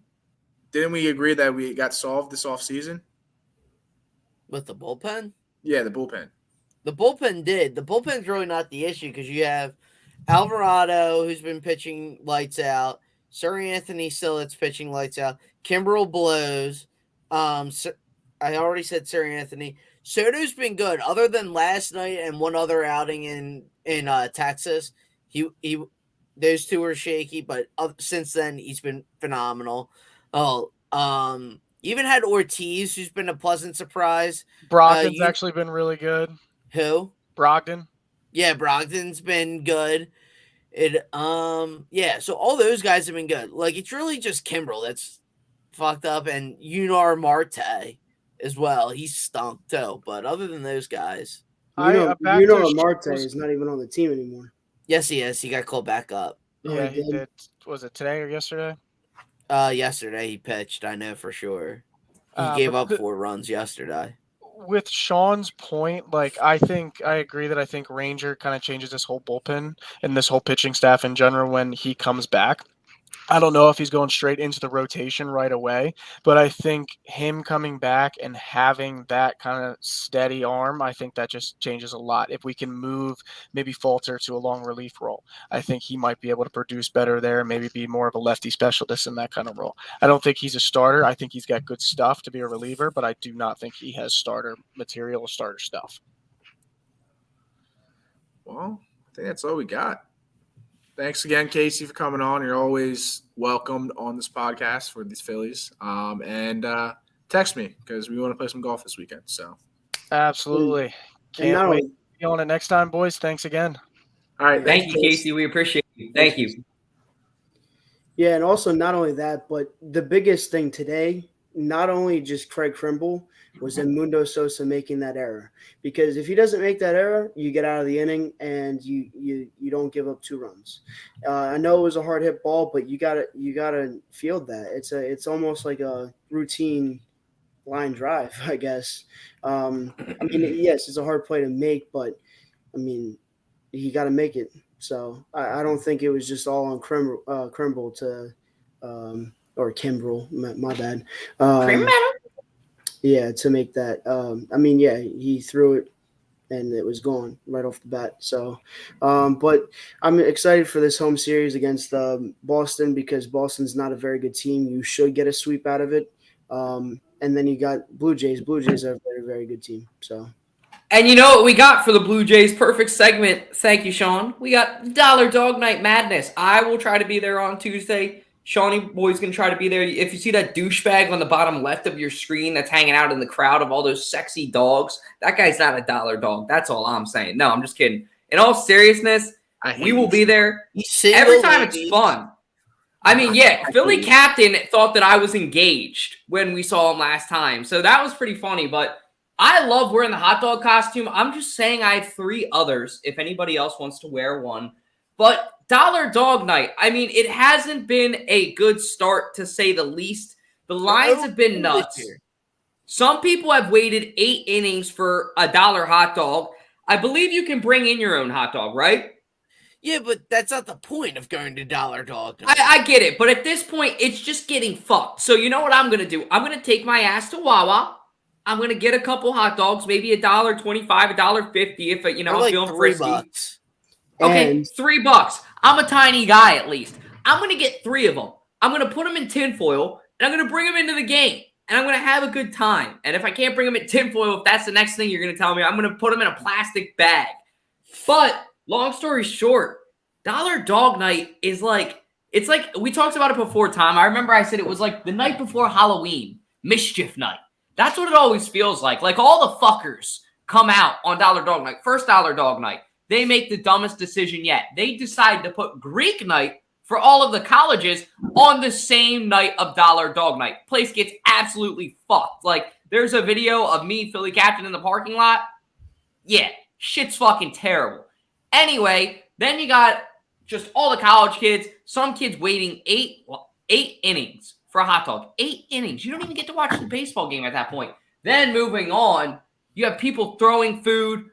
didn't we agree that we got solved this offseason? With the bullpen? Yeah, the bullpen. The bullpen did. The bullpen's really not the issue because you have Alvarado, who's been pitching lights out. Sir Anthony Sillett's pitching lights out. Kimbrel blows. I already said Sir Anthony. Soto's been good, other than last night and one other outing in Texas. Those two were shaky, but since then he's been phenomenal. Even had Ortiz, who's been a pleasant surprise. Brogdon's actually been really good. Who? Brogdon. Yeah, Brogdon's been good. So all those guys have been good. Like, it's really just Kimbrel that's fucked up, and Marte as well. He's stunk too. But other than those guys, Marte is not even on the team anymore. Yes, he is. He got called back up. Yeah, he did. Was it today or yesterday? Yesterday he pitched. I know for sure. He gave up 4 runs yesterday. With Sean's point, like I agree that I think Ranger kind of changes this whole bullpen and this whole pitching staff in general when he comes back. I don't know if he's going straight into the rotation right away, but I think him coming back and having that kind of steady arm, I think that just changes a lot. If we can move maybe Falter to a long relief role, I think he might be able to produce better there, maybe be more of a lefty specialist in that kind of role. I don't think he's a starter. I think he's got good stuff to be a reliever, but I do not think he has starter material or starter stuff. Well, I think that's all we got. Thanks again, Casey, for coming on. You're always welcomed on this podcast for these Phillies. And text me because we want to play some golf this weekend. So absolutely. Can't wait to be on it next time, boys. Thanks again. All right. Thank you, Casey. We appreciate you. Thank you. Yeah, and also not only that, but the biggest thing today, not only just Craig Kimbrel, was Mundo Sosa making that error. Because if he doesn't make that error, you get out of the inning and you don't give up 2 runs. I know it was a hard hit ball, but you gotta field that. It's almost like a routine line drive, I guess. I mean, yes, it's a hard play to make, but I mean, you got to make it. So I don't think it was just all on Kimbrel to or Kimbrel, my bad. Yeah, to make that. I mean, yeah, he threw it and it was gone right off the bat. So, but I'm excited for this home series against Boston because Boston's not a very good team. You should get a sweep out of it. And then you got Blue Jays. Blue Jays are a very, very good team. So. And you know what we got for the Blue Jays? Perfect segment. Thank you, Sean. We got Dollar Dog Night Madness. I will try to be there on Tuesday. Shawnee Boy's going to try to be there. If you see that douchebag on the bottom left of your screen that's hanging out in the crowd of all those sexy dogs, that guy's not a dollar dog. That's all I'm saying. No, I'm just kidding. In all seriousness, we will be there. Every time it's fun. I mean, yeah, Philly captain thought that I was engaged when we saw him last time. So that was pretty funny. But I love wearing the hot dog costume. I'm just saying I have 3 others if anybody else wants to wear one. But Dollar Dog Night, I mean, it hasn't been a good start to say the least. The lines have been nuts. Some people have waited 8 innings for a $1 hot dog. I believe you can bring in your own hot dog, right? Yeah, but that's not the point of going to Dollar Dog Night. I get it, but at this point, it's just getting fucked. So you know what I'm going to do? I'm going to take my ass to Wawa. I'm going to get a couple hot dogs, maybe $1.25, $1.50 if, I'm like feeling $3. frisky. Okay, $3. I'm a tiny guy at least. I'm going to get 3 of them. I'm going to put them in tinfoil, and I'm going to bring them into the game, and I'm going to have a good time. And if I can't bring them in tinfoil, if that's the next thing you're going to tell me, I'm going to put them in a plastic bag. But long story short, Dollar Dog Night is like, it's like, we talked about it before, Tom. I remember I said it was like the night before Halloween, Mischief Night. That's what it always feels like. Like all the fuckers come out on Dollar Dog Night. First Dollar Dog Night. They make the dumbest decision yet. They decide to put Greek Night for all of the colleges on the same night of Dollar Dog Night. Place gets absolutely fucked. Like, there's a video of me, Philly captain, in the parking lot. Yeah, shit's fucking terrible. Anyway, then you got just all the college kids. Some kids waiting 8 innings for a hot dog. 8 innings. You don't even get to watch the baseball game at that point. Then moving on, you have people throwing food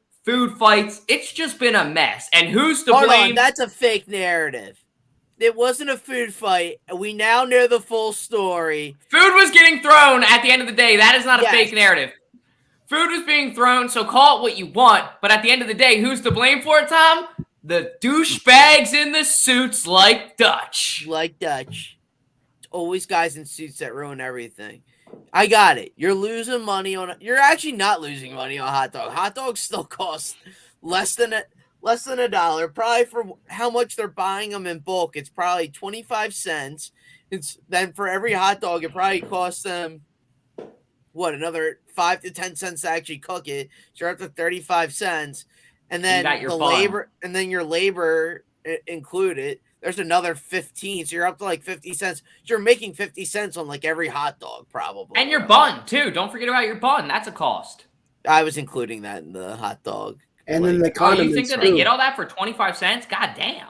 fights. It's just been a mess. And who's to blame? Hold on, that's a fake narrative. It wasn't a food fight. We now know the full story. Food was getting thrown at the end of the day. That is not a fake narrative. Food was being thrown, so call it what you want. But at the end of the day, who's to blame for it, Tom? The douchebags in the suits like Dutch. Like Dutch. It's always guys in suits that ruin everything. I got it. You're losing money on it. You're actually not losing money on a hot dog. Hot dogs still cost less than $1. Probably for how much they're buying them in bulk. It's probably 25 cents. Then for every hot dog, it probably costs them another 5 to 10 cents to actually cook it. So you're up to 35 cents. And then your labor included. There's another 15, so you're up to like 50 cents. So you're making 50 cents on like every hot dog, probably. And your bun, too. Don't forget about your bun. That's a cost. I was including that in the hot dog. And then the condiments. You think that they get all that for 25 cents? God damn.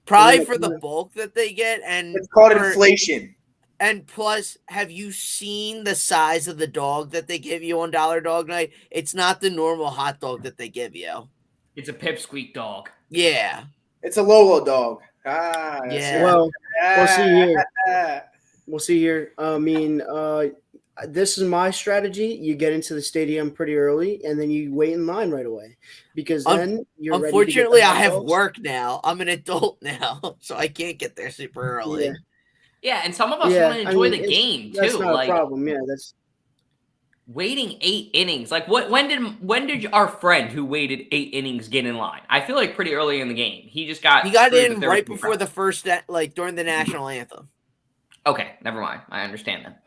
Probably for the bulk that they get. And it's called inflation. And plus, have you seen the size of the dog that they give you on Dollar Dog Night? It's not the normal hot dog that they give you. It's a pipsqueak dog. Yeah. It's a Lolo dog. Yeah. Well, we'll see here. We'll see here. I mean, this is my strategy. You get into the stadium pretty early, and then you wait in line right away, because then you're ready to get Unfortunately, the I hot have dogs. work now. I'm an adult now, so I can't get there super early. Yeah. Yeah, and some of us Yeah, want to I enjoy mean, the game that's too. not a Like problem. Yeah, that's waiting 8 innings. Like when did our friend who waited 8 innings get in line? I feel like pretty early in the game. He just got He got screwed in that there was right no before crowd. the first, like during the national anthem. Okay, never mind. I understand that.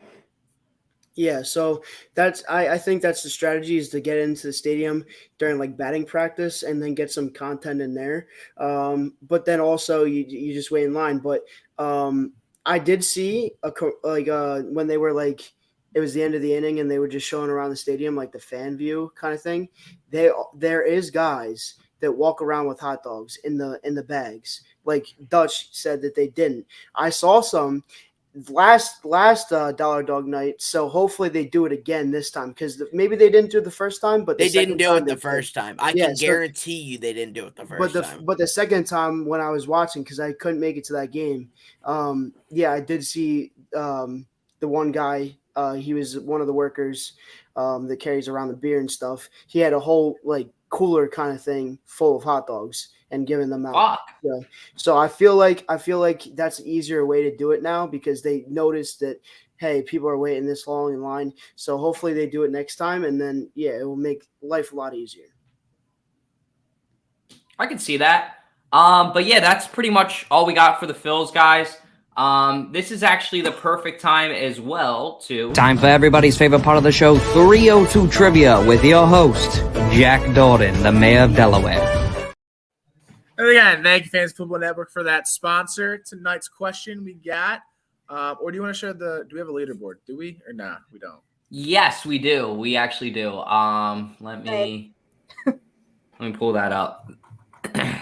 yeah. So that's I think that's the strategy, is to get into the stadium during like batting practice and then get some content in there. But then also you just wait in line. But I did see when they were like, it was the end of the inning and they were just showing around the stadium, like the fan view kind of thing. There is guys that walk around with hot dogs in the bags. Like Dutch said that they didn't. I saw some last Dollar Dog night, so hopefully they do it again this time, because maybe they didn't do it the first time, but They didn't do it they the first time. I Yeah, can so- guarantee you they didn't do it the first time. But the second time when I was watching, because I couldn't make it to that game, I did see the one guy. He was one of the workers that carries around the beer and stuff. He had a whole like cooler kind of thing full of hot dogs and giving them out. Fuck. So I feel like that's an easier way to do it now, because they noticed that, hey, people are waiting this long in line. So hopefully they do it next time, and then it will make life a lot easier. I can see that. But yeah, that's pretty much all we got for the Phils, guys. This is actually the perfect time as well to... Time for everybody's favorite part of the show, 302 Trivia, with your host, Jack Dorden, the mayor of Delaware. And again, thank you, Fantasy Football Network, for that sponsor. Tonight's question we got, or do you want to show do we have a leaderboard? Do we, or nah, we don't? Yes, we do. We actually do. Let me pull that up.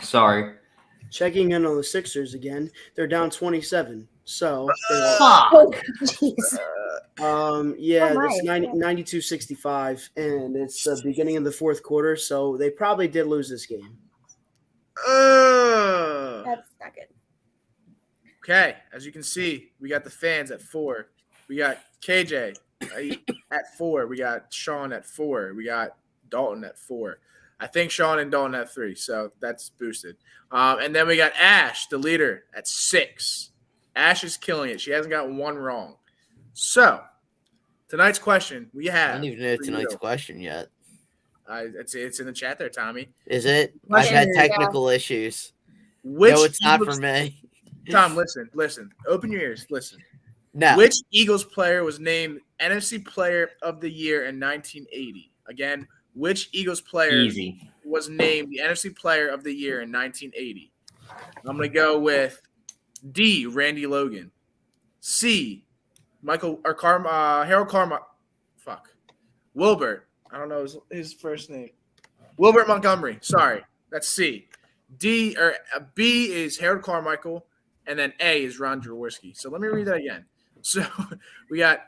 Sorry. Checking in on the Sixers again, they're down 27. So, Jeez. it's my. 92-65, and it's the beginning of the fourth quarter, so they probably did lose this game. That's not good. Okay, as you can see, we got the fans at 4. We got KJ at 4. We got Sean at 4. We got Dalton at 4. I think Sean and Dalton at 3, so that's boosted. And then we got Ash, the leader, at 6. Ash is killing it. She hasn't got one wrong. So, tonight's question we have. I don't even know tonight's question yet. It's in the chat there, Tommy. Is it? I've had technical issues. No, it's not for me. Tom, listen. Open your ears. Listen. No. Which Eagles player was named NFC Player of the Year in 1980? Again, which Eagles player was named the NFC Player of the Year in 1980? I'm going to go with D, Randy Logan. C, Harold Carmichael. Wilbert. I don't know his first name. Wilbert Montgomery. Sorry. That's C. B is Harold Carmichael, and then A is Ron Jaworski. So let me read that again. So we got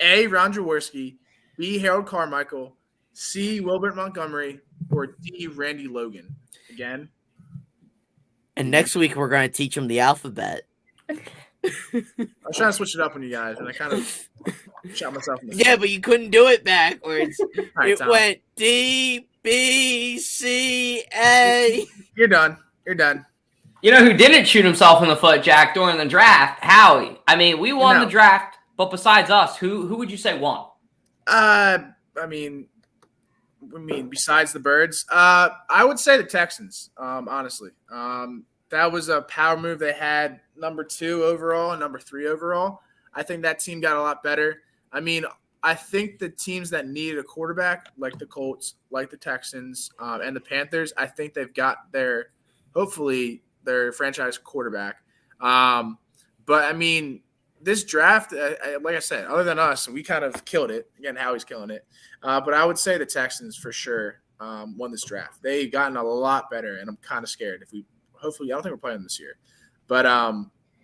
A, Ron Jaworski, B, Harold Carmichael, C, Wilbert Montgomery, or D, Randy Logan. Again. And next week we're going to teach them the alphabet. I was trying to switch it up on you guys, and I kind of shot myself in the Yeah, but you couldn't do it backwards. Right, it Tom. went D, B, C, A. You're done. You know who didn't shoot himself in the foot, Jack, during the draft? Howie. I mean, we won the draft, but besides us, who would you say won? I mean, besides the Birds, I would say the Texans. Honestly, that was a power move. They had number 2 overall and number 3 overall. I think that team got a lot better. I mean, I think the teams that needed a quarterback, like the Colts, like the Texans, and the Panthers, I think they've got hopefully their franchise quarterback. But I mean, this draft, like I said, other than us, we kind of killed it. Again, Howie's killing it. But I would say the Texans for sure won this draft. They've gotten a lot better, and I'm kind of scared. Hopefully, I don't think we're playing them this year. But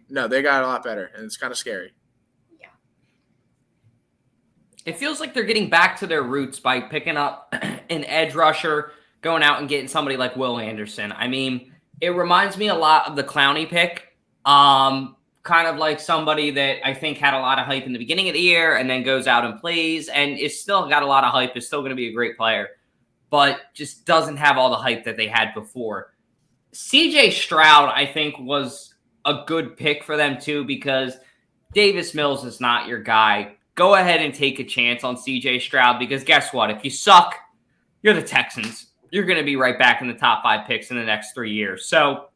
no, they got a lot better, and it's kind of scary. It feels like they're getting back to their roots by picking up an edge rusher, going out and getting somebody like Will Anderson. I mean, it reminds me a lot of the Clowney pick Kind of like somebody that I think had a lot of hype in the beginning of the year and then goes out and plays and is still got a lot of hype, is still going to be a great player, but just doesn't have all the hype that they had before. CJ Stroud, I think, was a good pick for them too, because Davis Mills is not your guy. Go ahead and take a chance on CJ Stroud, because guess what? If you suck, you're the Texans. You're going to be right back in the top 5 picks in the next 3 years. So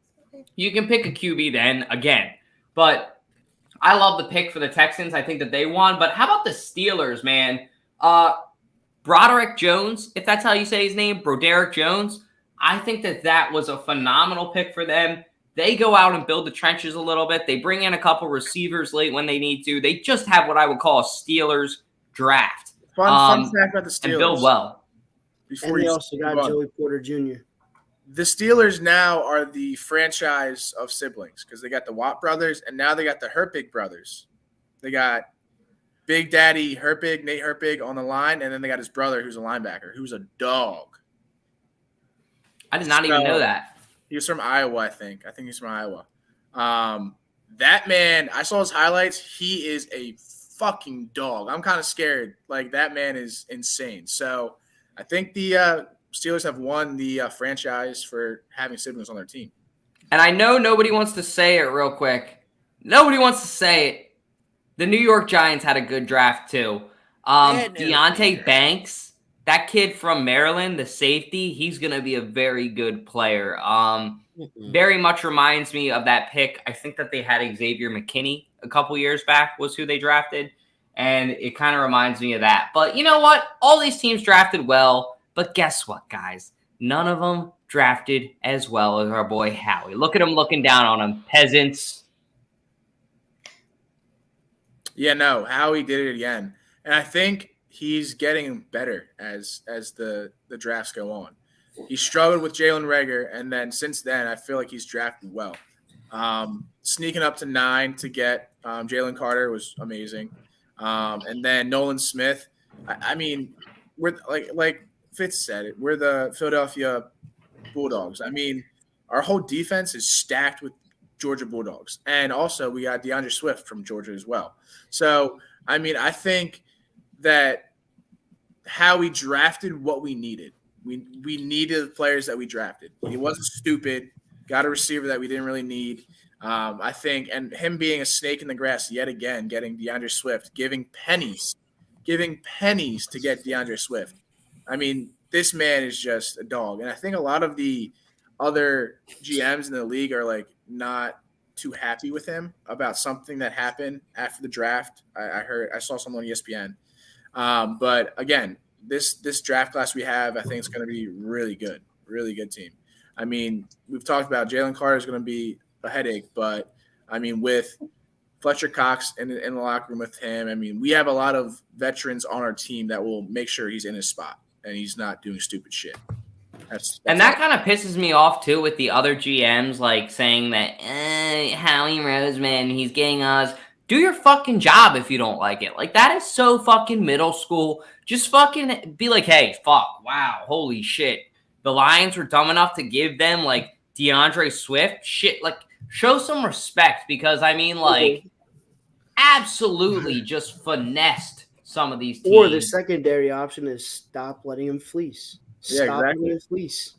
you can pick a QB then again. But I love the pick for the Texans. I think that they won. But how about the Steelers, man? Broderick Jones, if that's how you say his name, Broderick Jones. I think that was a phenomenal pick for them. They go out and build the trenches a little bit. They bring in a couple receivers late when they need to. They just have what I would call a Steelers draft. Fun fact about the Steelers. And build well. And they also got Joey Porter Jr. The Steelers now are the franchise of siblings, because they got the Watt brothers, and now they got the Herpig brothers. They got Big Daddy Herpig, Nate Herpig, on the line, and then they got his brother, who's a linebacker, who's a dog. I did not even know that. He was from Iowa, I think. I think he's from Iowa. That man, I saw his highlights. He is a fucking dog. I'm kind of scared. Like, that man is insane. So I think the Steelers have won the franchise for having siblings on their team. And I know nobody wants to say it real quick. Nobody wants to say it. The New York Giants had a good draft too. Deontay Banks, that kid from Maryland, the safety, he's going to be a very good player. Very much reminds me of that pick. I think that they had Xavier McKinney a couple years back was who they drafted. And it kind of reminds me of that. But you know what? All these teams drafted well. But guess what, guys? None of them drafted as well as our boy Howie. Look at him looking down on him. Peasants. Yeah, no, Howie did it again. And I think he's getting better as the drafts go on. He struggled with Jalen Reagor, and then since then, I feel like he's drafted well. Sneaking up to 9 to get Jalen Carter was amazing. And then Nolan Smith. I mean, we're like Fitz said it. We're the Philadelphia Bulldogs. I mean, our whole defense is stacked with Georgia Bulldogs. And also we got DeAndre Swift from Georgia as well. So, I mean, I think that how we drafted what we needed. We needed the players that we drafted. He wasn't stupid. Got a receiver that we didn't really need. I think, and him being a snake in the grass yet again, getting DeAndre Swift, giving pennies to get DeAndre Swift. I mean, this man is just a dog. And I think a lot of the other GMs in the league are like not too happy with him about something that happened after the draft. I saw someone on ESPN. But again, this draft class we have, I think it's going to be really good team. I mean, we've talked about Jalen Carter is going to be a headache, but I mean, with Fletcher Cox in the locker room with him, I mean, we have a lot of veterans on our team that will make sure he's in his spot and he's not doing stupid shit. That's and that kind of pisses me off too with the other GMs, like saying that Howie Roseman, he's getting us. Do your fucking job if you don't like it. Like, that is so fucking middle school. Just fucking be like, hey, fuck, wow, holy shit. The Lions were dumb enough to give them, like, DeAndre Swift. Shit, like, show some respect because, I mean, like, absolutely just finessed some of these teams. Or the secondary option is stop letting him fleece. Stop letting him fleece.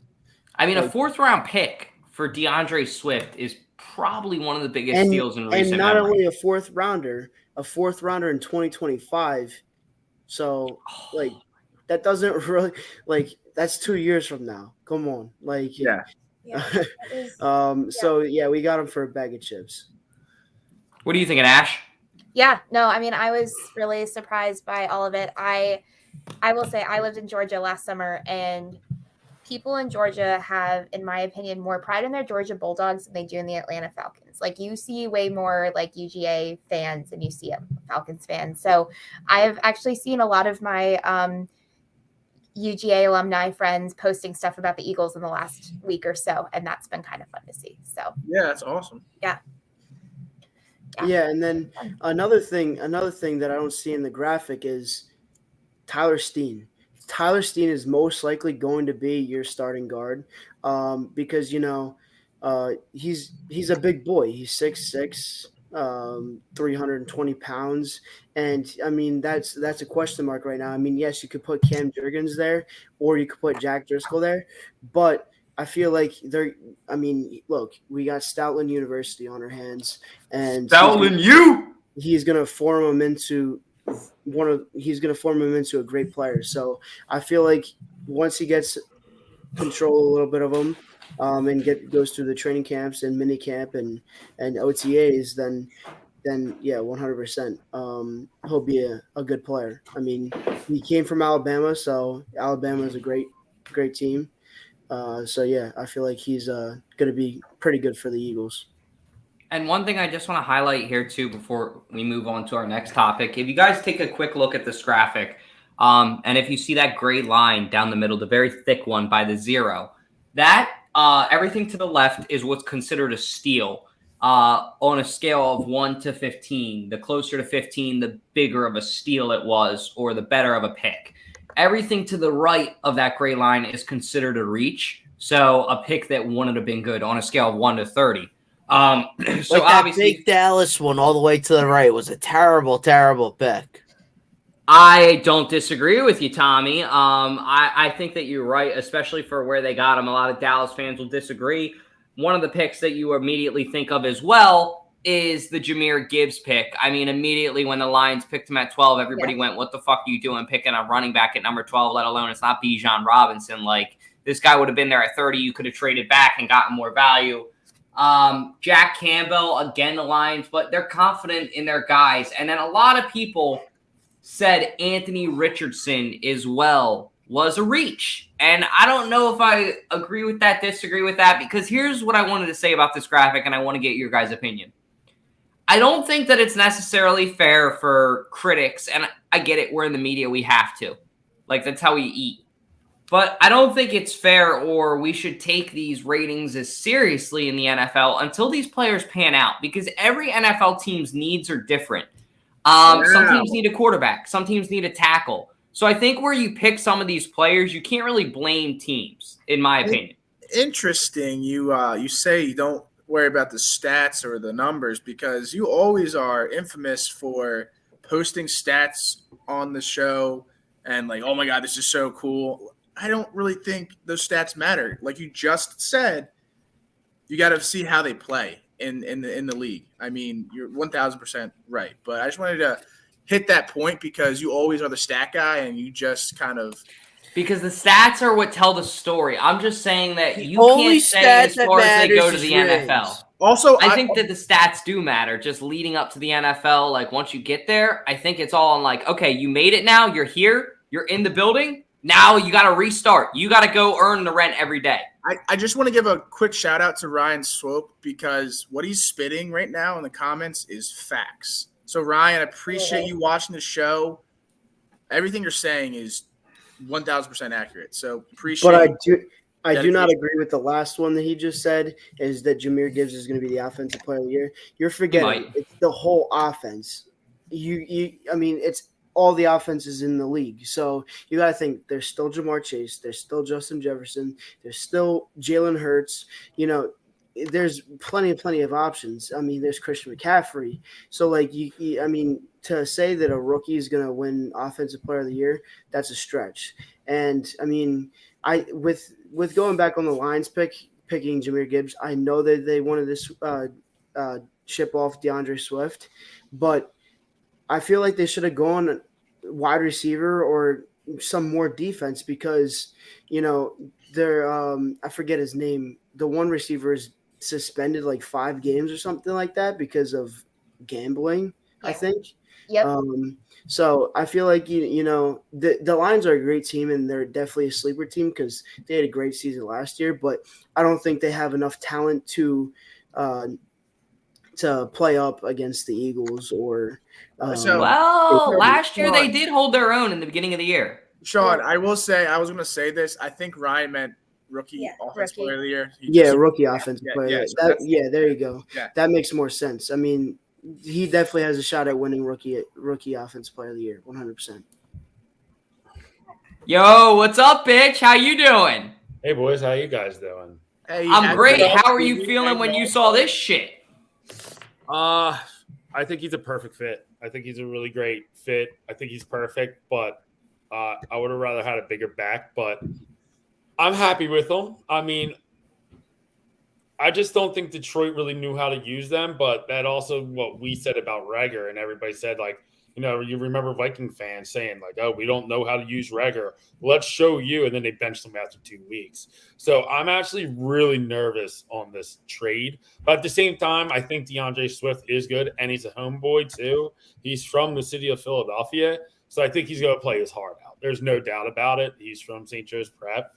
I mean, a 4th-round pick for DeAndre Swift is probably one of the biggest steals in recent And not memory. only a fourth rounder in 2025. So, like, that doesn't really – like, that's 2 years from now. Come on. Like, yeah. So, yeah, we got him for a bag of chips. What do you think, Ash? Yeah, no, I mean, I was really surprised by all of it. I will say I lived in Georgia last summer, and people in Georgia have, in my opinion, more pride in their Georgia Bulldogs than they do in the Atlanta Falcons. Like, you see way more like UGA fans than you see Falcons fans. So I've actually seen a lot of my UGA alumni friends posting stuff about the Eagles in the last week or so, and that's been kind of fun to see. So yeah, that's awesome. Yeah, and then another thing that I don't see in the graphic is Tyler Steen. Tyler Steen is most likely going to be your starting guard because, you know, he's a big boy. He's 6'6", 320 pounds, and I mean that's a question mark right now. I mean, yes, you could put Cam Jurgens there, or you could put Jack Driscoll there, but I feel like look, we got Stoutland University on our hands, and he's gonna form him into a great player. So I feel like once he gets control a little bit of him, and goes through the training camps and mini camp and OTAs, then yeah, 100%. He'll be a good player. I mean, he came from Alabama, so Alabama is a great team. So yeah, I feel like he's going to be pretty good for the Eagles. And one thing I just want to highlight here too before we move on to our next topic, if you guys take a quick look at this graphic, and if you see that gray line down the middle, the very thick one by the 0, that everything to the left is what's considered a steal on a scale of 1 to 15. The closer to 15, the bigger of a steal it was, or the better of a pick. Everything to the right of that gray line is considered a reach, so a pick that wouldn't have been good on a scale of 1 to 30. So like obviously, that big Dallas one all the way to the right was a terrible, terrible pick. I don't disagree with you, Tommy. I think that you're right, especially for where they got him. A lot of Dallas fans will disagree. One of the picks that you immediately think of as well is the Jahmyr Gibbs pick. I mean, immediately when the Lions picked him at 12, everybody went, what the fuck are you doing picking a running back at number 12, let alone it's not Bijan Robinson. Like, this guy would have been there at 30. You could have traded back and gotten more value. Jack Campbell, again, the Lions, but they're confident in their guys. And then a lot of people said Anthony Richardson as well was a reach. And I don't know if I agree with that, disagree with that, because here's what I wanted to say about this graphic, and I want to get your guys' opinion. I don't think that it's necessarily fair for critics, and I get it, we're in the media, we have to. Like, that's how we eat. But I don't think it's fair, or we should take these ratings as seriously in the NFL until these players pan out, because every NFL team's needs are different. Some teams need a quarterback. Some teams need a tackle. So I think where you pick some of these players, you can't really blame teams, in my opinion. Interesting. You say you don't worry about the stats or the numbers, because you always are infamous for posting stats on the show and like, oh my God, this is so cool. I don't really think those stats matter. Like you just said, you got to see how they play in the league. I mean, you're 1,000% right. But I just wanted to hit that point because you always are the stat guy and you just kind of – because the stats are what tell the story. I'm just saying that you can't say as far as they go to the NFL. Also, I think that the stats do matter just leading up to the NFL. Like once you get there, I think it's all on like, okay, you made it now. You're here. You're in the building. Now you got to restart. You got to go earn the rent every day. I just want to give a quick shout out to Ryan Swope because what he's spitting right now in the comments is facts. So Ryan, I appreciate you watching the show. Everything you're saying is 1,000% accurate. So appreciate. But I do not agree with the last one that he just said. Is that Jahmyr Gibbs is going to be the offensive player of the year? You're forgetting it's the whole offense. I mean, it's all the offenses in the league. So you got to think there's still Jamar Chase, there's still Justin Jefferson, there's still Jalen Hurts. You know, there's plenty of options. I mean, there's Christian McCaffrey. So like I mean, to say that a rookie is going to win offensive player of the year, that's a stretch. And I mean, with going back on the Lions picking Jahmyr Gibbs, I know that they wanted this ship off DeAndre Swift, but I feel like they should have gone wide receiver or some more defense because, you know, they're I forget his name. The one receiver is suspended like 5 games or something like that because of gambling, I think. Yep. So I feel like, you know, the Lions are a great team and they're definitely a sleeper team because they had a great season last year, but I don't think they have enough talent to play up against the Eagles or last year they did hold their own in the beginning of the year. Sean, I will say, I was going to say this. I think Ryan meant rookie offensive player of the year. Rookie offensive player. There you go. Yeah. That makes more sense. I mean, he definitely has a shot at winning rookie offensive player of the year, 100%. Yo, what's up, bitch? How you doing? Hey, boys. How you guys doing? Hey, I'm great. How are you feeling when you saw this shit? I think he's a perfect fit. I think he's a really great fit. I think he's perfect, but I would have rather had a bigger back, but I'm happy with him. I mean, I just don't think Detroit really knew how to use them, but that also what we said about Reagor, and everybody said, like, you remember Viking fans saying, like, oh, we don't know how to use Reagor. Let's show you. And then they benched him after 2 weeks. So I'm actually really nervous on this trade. But at the same time, I think DeAndre Swift is good, and he's a homeboy too. He's from the city of Philadelphia. So I think he's going to play his heart out. There's no doubt about it. He's from St. Joe's Prep.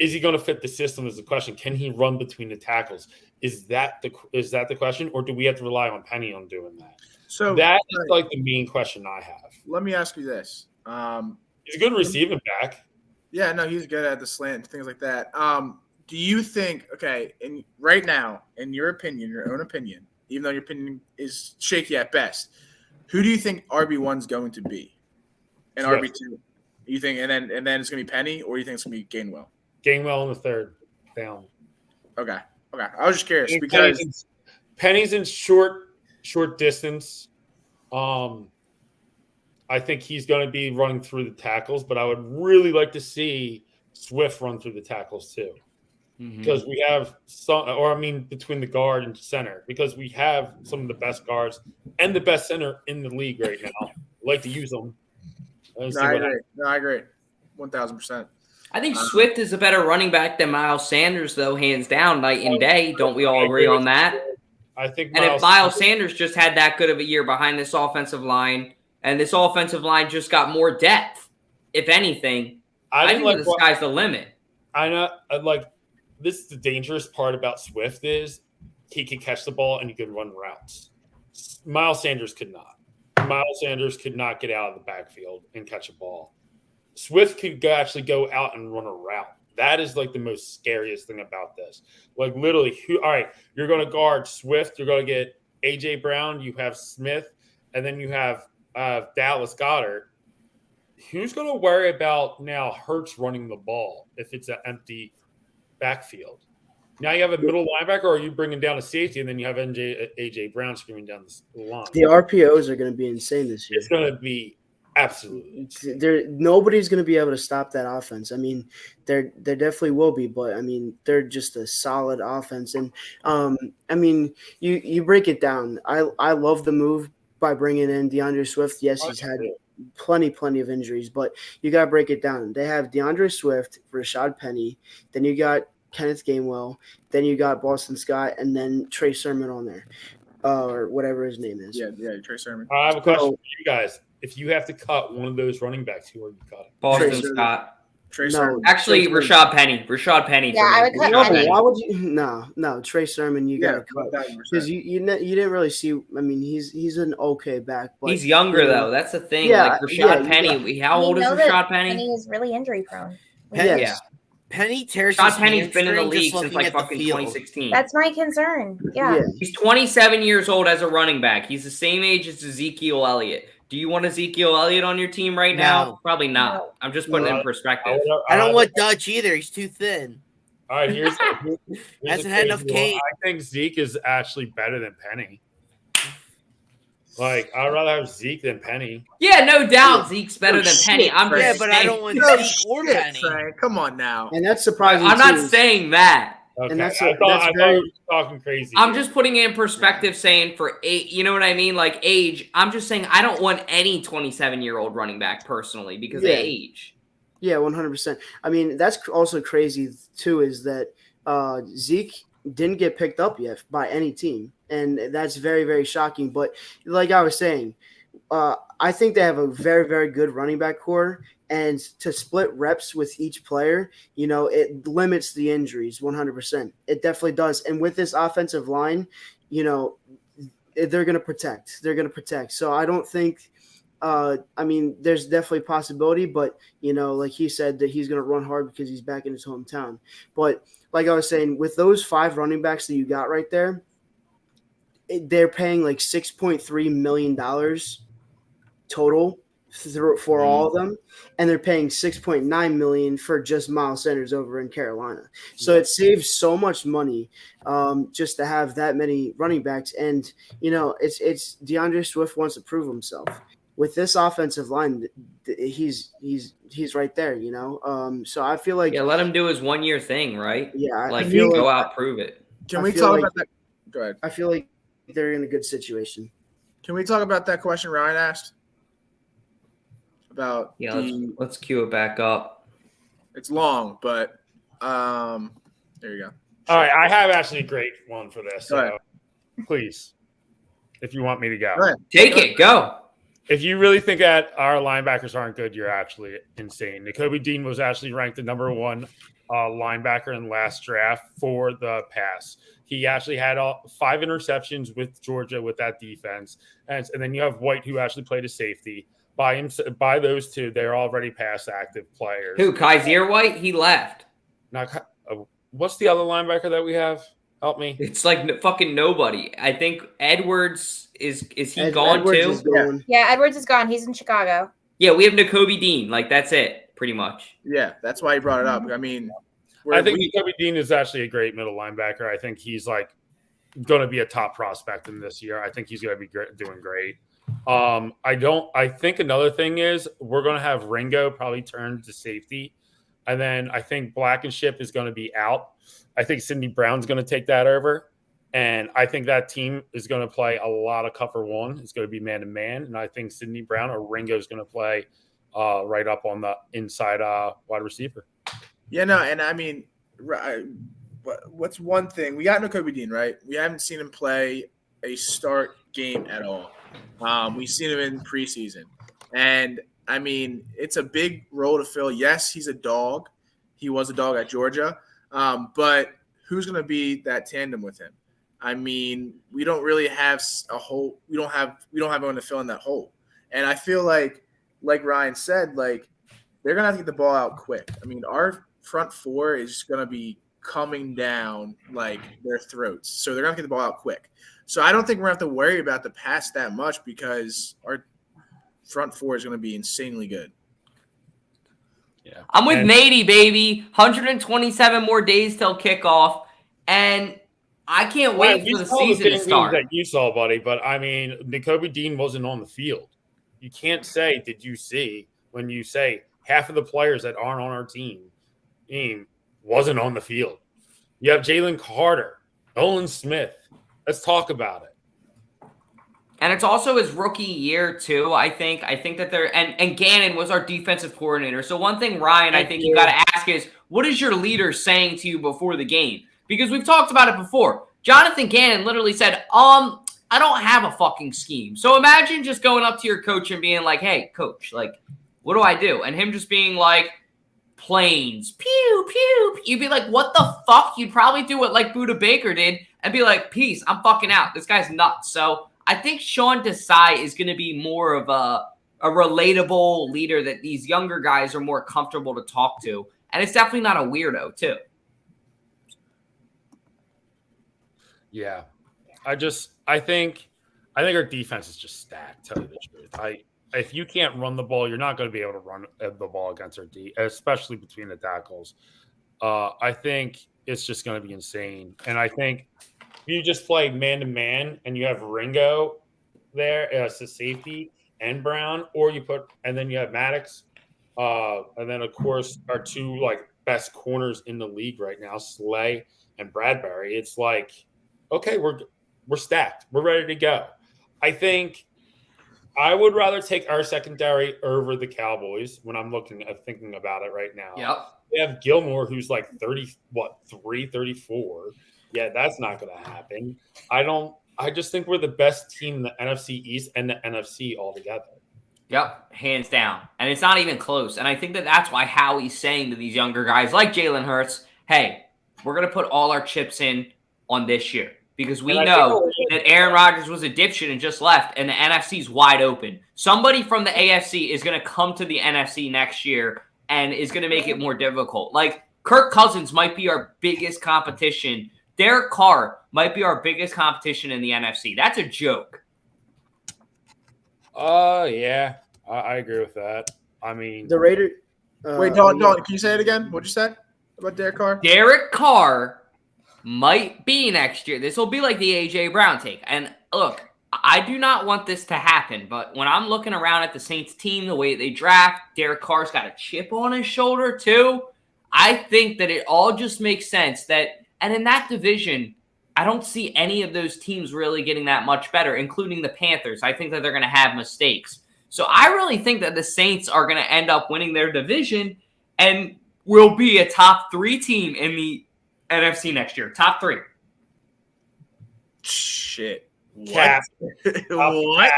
Is he going to fit the system is the question. Can he run between the tackles? Is that the question? Or do we have to rely on Penny on doing that? So that is like the main question I have. Let me ask you this. He's a good receiving back. Yeah, no, he's good at the slant and things like that. Do you think, right now, in your opinion, your own opinion, even though your opinion is shaky at best, who do you think RB1's going to be? And RB2? You think and then it's gonna be Penny, or you think it's gonna be Gainwell? Gainwell in the third down. Okay. I was just curious because Penny's in short distance. I think he's going to be running through the tackles, but I would really like to see Swift run through the tackles too, because we have between the guard and center, because we have some of the best guards and the best center in the league right now. I'd like to use them. I agree. 1,000%. I think Swift is a better running back than Miles Sanders, though, hands down, night and day. Don't we all agree on that? I think. And if Miles Sanders just had that good of a year behind this offensive line, and this offensive line just got more depth, if anything, I think the sky's the limit. I know. This is the dangerous part about Swift is he can catch the ball and he can run routes. Miles Sanders could not. Miles Sanders could not get out of the backfield and catch a ball. Swift could actually go out and run a route. That is like the most scariest thing about this. Like literally, all right, you're going to guard Swift. You're going to get A.J. Brown. You have Smith. And then you have Dallas Goedert. Who's going to worry about now Hurts running the ball if it's an empty backfield? Now you have a middle linebacker, or are you bringing down a safety, and then you have A.J. Brown screaming down the line? The RPOs are going to be insane this year. It's going to be absolutely. Nobody's going to be able to stop that offense. I mean, there definitely will be, but I mean, they're just a solid offense. And I mean, you break it down. I love the move by bringing in DeAndre Swift. Yes, he's had plenty of injuries, but you got to break it down. They have DeAndre Swift, Rashad Penny, then you got Kenneth Gainwell, then you got Boston Scott, and then Trey Sermon on there, or whatever his name is. Yeah, Trey Sermon. I have a question for you guys. If you have to cut one of those running backs, who are you cutting? Boston Scott. Trey Sermon. Actually, Rashad Penny. Rashad Penny. Yeah, I would cut Penny. Why would you? No, Trey Sermon. You got to cut because you didn't really see. I mean, he's an okay back, but he's younger though. That's the thing. Like Rashad Penny. How old is Rashad Penny? Penny is really injury prone. Yeah. Penny tears. Rashad Penny's been in the league since like fucking 2016. That's my concern. Yeah. He's 27 years old as a running back. He's the same age as Ezekiel Elliott. Do you want Ezekiel Elliott on your team right now? Probably not. No. I'm just putting it in perspective. I don't want Dutch either. He's too thin. All right, here's hasn't had enough cane. I think Zeke is actually better than Penny. Like, I'd rather have Zeke than Penny. Yeah, no doubt Zeke's better than Penny. But I don't want Zeke or Penny. Frank. Come on now. And that's surprising. I'm not saying that. Okay. And I thought you were talking crazy. I'm just putting it in perspective, saying for you know what I mean? Like age. I'm just saying I don't want any 27-year-old running back personally because of age. Yeah, 100%. I mean, that's also crazy too, is that Zeke didn't get picked up yet by any team. And that's very, very shocking. But like I was saying, I think they have a very, very good running back core. And to split reps with each player, you know, it limits the injuries 100%. It definitely does. And with this offensive line, you know, they're going to protect. They're going to protect. So I don't think I mean, there's definitely a possibility. But, you know, like he said, that he's going to run hard because he's back in his hometown. But like I was saying, with those 5 running backs that you got right there, they're paying like $6.3 million total for all of them, and they're paying $6.9 million for just Miles Sanders over in Carolina. So it saves so much money just to have that many running backs. And it's DeAndre Swift wants to prove himself with this offensive line. He's right there. So I feel like let him do his 1 year thing, right? Yeah, like I feel go like, out, prove it. Can we talk about that? Go ahead. I feel like they're in a good situation. Can we talk about that question Ryan asked? About let's cue it back up. It's long, but there you go. All right, I have actually a great one for this. Go ahead. Please, if you want me to go. Go ahead. Take it, go. If you really think that our linebackers aren't good, you're actually insane. Nakobe Dean was actually ranked the number 1 linebacker in last draft for the pass. He actually had 5 interceptions with Georgia with that defense. And then you have White, who actually played a safety. By those two, they're already pass active players. Who, Kaiser White? He left. What's the other linebacker that we have? Help me. It's like fucking nobody. I think Edwards is he gone Edwards too? Yeah, Edwards is gone. He's in Chicago. Yeah, we have Nakobe Dean. Like that's it, pretty much. Yeah, that's why he brought it up. I mean, I think Nakobe Dean is actually a great middle linebacker. I think he's going to be a top prospect in this year. I think he's going to be doing great. I think another thing is we're going to have Ringo probably turn to safety. And then I think Blankenship is going to be out. I think Sidney Brown's going to take that over. And I think that team is going to play a lot of cover one. It's going to be man-to-man. And I think Sidney Brown or Ringo is going to play right up on the inside wide receiver. Yeah, no, and I mean, what's one thing? We got Nakobe Dean, right? We haven't seen him play a start game at all. We've seen him in preseason. And, I mean, it's a big role to fill. Yes, he's a dog. He was a dog at Georgia. But who's going to be that tandem with him? I mean, we don't really have a hole. We don't have anyone to fill in that hole. And I feel like Ryan said, they're going to have to get the ball out quick. I mean, our front four is going to be coming down their throats. So they're going to get the ball out quick. So I don't think we're going to have to worry about the pass that much because our front four is going to be insanely good. Yeah, I'm with Nady, baby. 127 more days till kickoff. And I can't wait for the season to start. That you saw, buddy, but I mean, Nakobe Dean wasn't on the field. You can't say, "Did you see?" when you say half of the players that aren't on our team wasn't on the field. You have Jalen Carter, Nolan Smith. Let's talk about it. And it's also his rookie year too. I think that they're and Gannon was our defensive coordinator. So one thing, Ryan, I think you got to ask is, what is your leader saying to you before the game? Because we've talked about it before. Jonathan Gannon literally said, I don't have a fucking scheme. So imagine just going up to your coach and being like, hey, coach, what do I do? And him just being like, planes, pew, pew. You'd be like, what the fuck? You'd probably do what Buda Baker did and be like, peace, I'm fucking out. This guy's nuts. So I think Sean Desai is going to be more of a relatable leader that these younger guys are more comfortable to talk to. And it's definitely not a weirdo, too. Yeah. I think our defense is just stacked, to tell you the truth. If you can't run the ball, you're not going to be able to run the ball against our D, especially between the tackles. I think it's just going to be insane. And I think if you just play man-to-man and you have Ringo there as a safety and Brown, and then you have Maddox, and then, of course, our two, best corners in the league right now, Slay and Bradbury, it's okay, we're stacked. We're ready to go. I think I would rather take our secondary over the Cowboys when I'm thinking about it right now. Yep. We have Gilmore, who's 34. Yeah, that's not going to happen. I just think we're the best team in the NFC East and the NFC altogether. Yep, hands down. And it's not even close. And I think that's why Howie's saying to these younger guys like Jalen Hurts, hey, we're going to put all our chips in on this year. Because we know that Aaron Rodgers was a dipshit and just left, and the NFC's wide open. Somebody from the AFC is going to come to the NFC next year and is going to make it more difficult. Kirk Cousins might be our biggest competition. Derek Carr might be our biggest competition in the NFC. That's a joke. Yeah. I agree with that. I mean, The Raiders. Wait, Dalton, can you say it again? What'd you say about Derek Carr? Derek Carr might be next year. This will be like the A.J. Brown take. And look, I do not want this to happen, but when I'm looking around at the Saints team, the way they draft, Derek Carr's got a chip on his shoulder too. I think that it all just makes sense that, and in that division, I don't see any of those teams really getting that much better, including the Panthers. I think that they're going to have mistakes. So I really think that the Saints are going to end up winning their division and will be a top 3 team in the NFC next year. Top 3. Shit. Cap. What?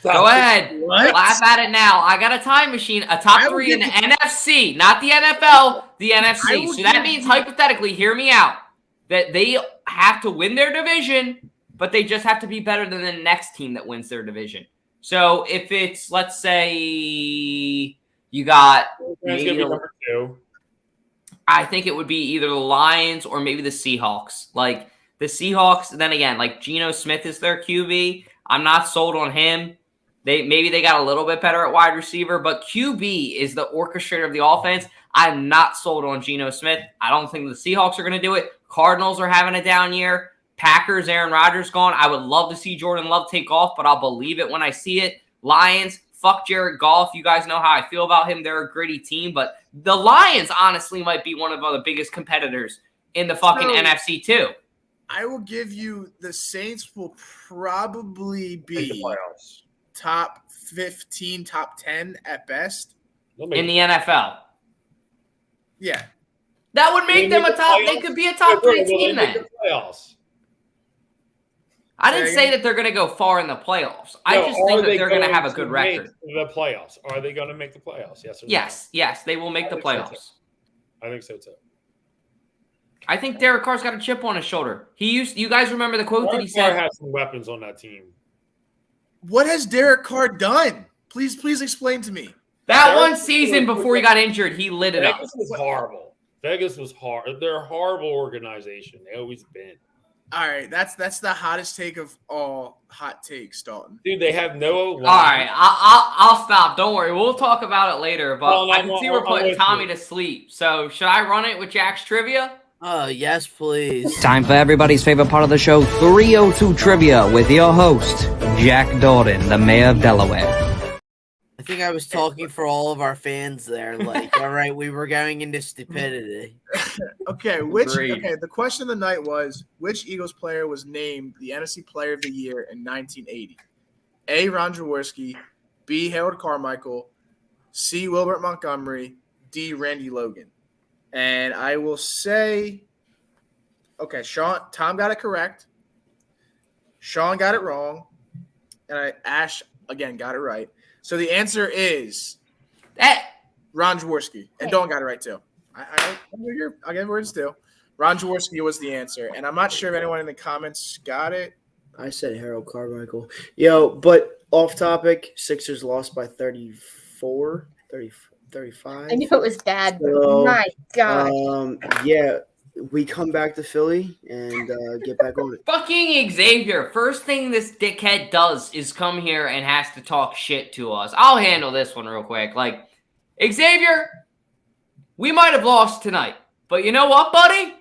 Go ahead. What? Laugh at it now. I got a time machine. A top 3 in the NFC, not the NFL, the NFC. So that means, hypothetically, hear me out, that they have to win their division, but they just have to be better than the next team that wins their division. So if it's, let's say, you got maybe number 2. I think it would be either the Lions or maybe the Seahawks. Like the Seahawks, then again, like Geno Smith is their QB. I'm not sold on him. Maybe they got a little bit better at wide receiver, but QB is the orchestrator of the offense. I'm not sold on Geno Smith. I don't think the Seahawks are going to do it. Cardinals are having a down year. Packers, Aaron Rodgers gone. I would love to see Jordan Love take off, but I'll believe it when I see it. Lions, fuck Jared Goff. You guys know how I feel about him. They're a gritty team, but the Lions honestly might be one of the biggest competitors in the fucking NFC too. I will give you the Saints will probably be top 15, top 10 at best. In the NFL. Yeah. That would make them a top. They could be a top 3 team then. I didn't say that they're going to go far in the playoffs. I just think that they're going to have a good record. The playoffs. Are they going to make the playoffs? Yes or no? Yes, they will make the playoffs. I think so too. I think Derek Carr's got a chip on his shoulder. You guys remember the quote that he said? Carr has some weapons on that team. What has Derek Carr done? Please explain to me. That one season before he got injured, he lit it up. Vegas was horrible. Vegas was hard. They're a horrible organization. They always been. All right, that's the hottest take of all hot takes, Dalton. Dude, they have no line. All right, I'll stop. Don't worry. We'll talk about it later. But I can see we're putting Tommy to sleep. So should I run it with Jack's trivia? Oh, yes, please. Time for everybody's favorite part of the show, 302 Trivia, with your host, Jack Dorden, the mayor of Delaware. I think I was talking for all of our fans there. Like, all right, we were going into stupidity. Okay, the question of the night was, which Eagles player was named the NFC Player of the Year in 1980? A. Ron Jaworski, B. Harold Carmichael, C. Wilbert Montgomery, D. Randy Logan. And I will say, okay, Tom got it correct. Sean got it wrong. And Ash, again, got it right. So the answer is Ron Jaworski. And Dawn got it right, too. I'll give words, too. Ron Jaworski was the answer. And I'm not sure if anyone in the comments got it. I said Harold Carmichael. But off topic, Sixers lost by 34, 35. I knew it was bad. So, my God. We come back to Philly and get back on it. Fucking Xavier. First thing this dickhead does is come here and has to talk shit to us. I'll handle this one real quick. Like, Xavier, we might have lost tonight. But you know what, buddy?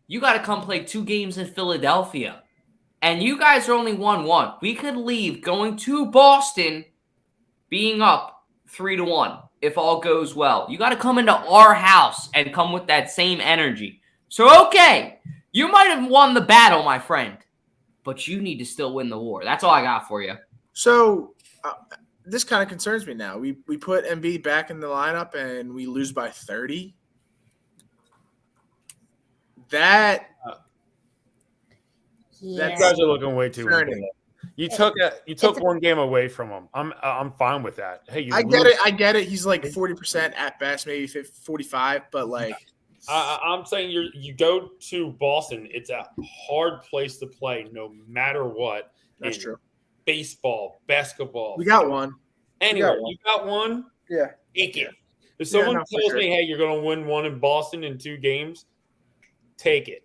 You got to come play 2 games in Philadelphia. And you guys are only 1-1. We could leave going to Boston being up 3-1 if all goes well. You got to come into our house and come with that same energy. So, okay, you might have won the battle, my friend, but you need to still win the war. That's all I got for you. So, this kind of concerns me now. We put Emvpiid back in the lineup and we lose by 30. That you guys are looking way too early. You took one game away from him. I'm fine with that. Hey, I get it. He's like 40% at best, maybe 45, but like I'm saying you go to Boston. It's a hard place to play, no matter what. That's true. Baseball, basketball. We got one. Anyway, you got one. Yeah. Take it. If someone tells me, hey, you're going to win one in Boston in 2 games, take it.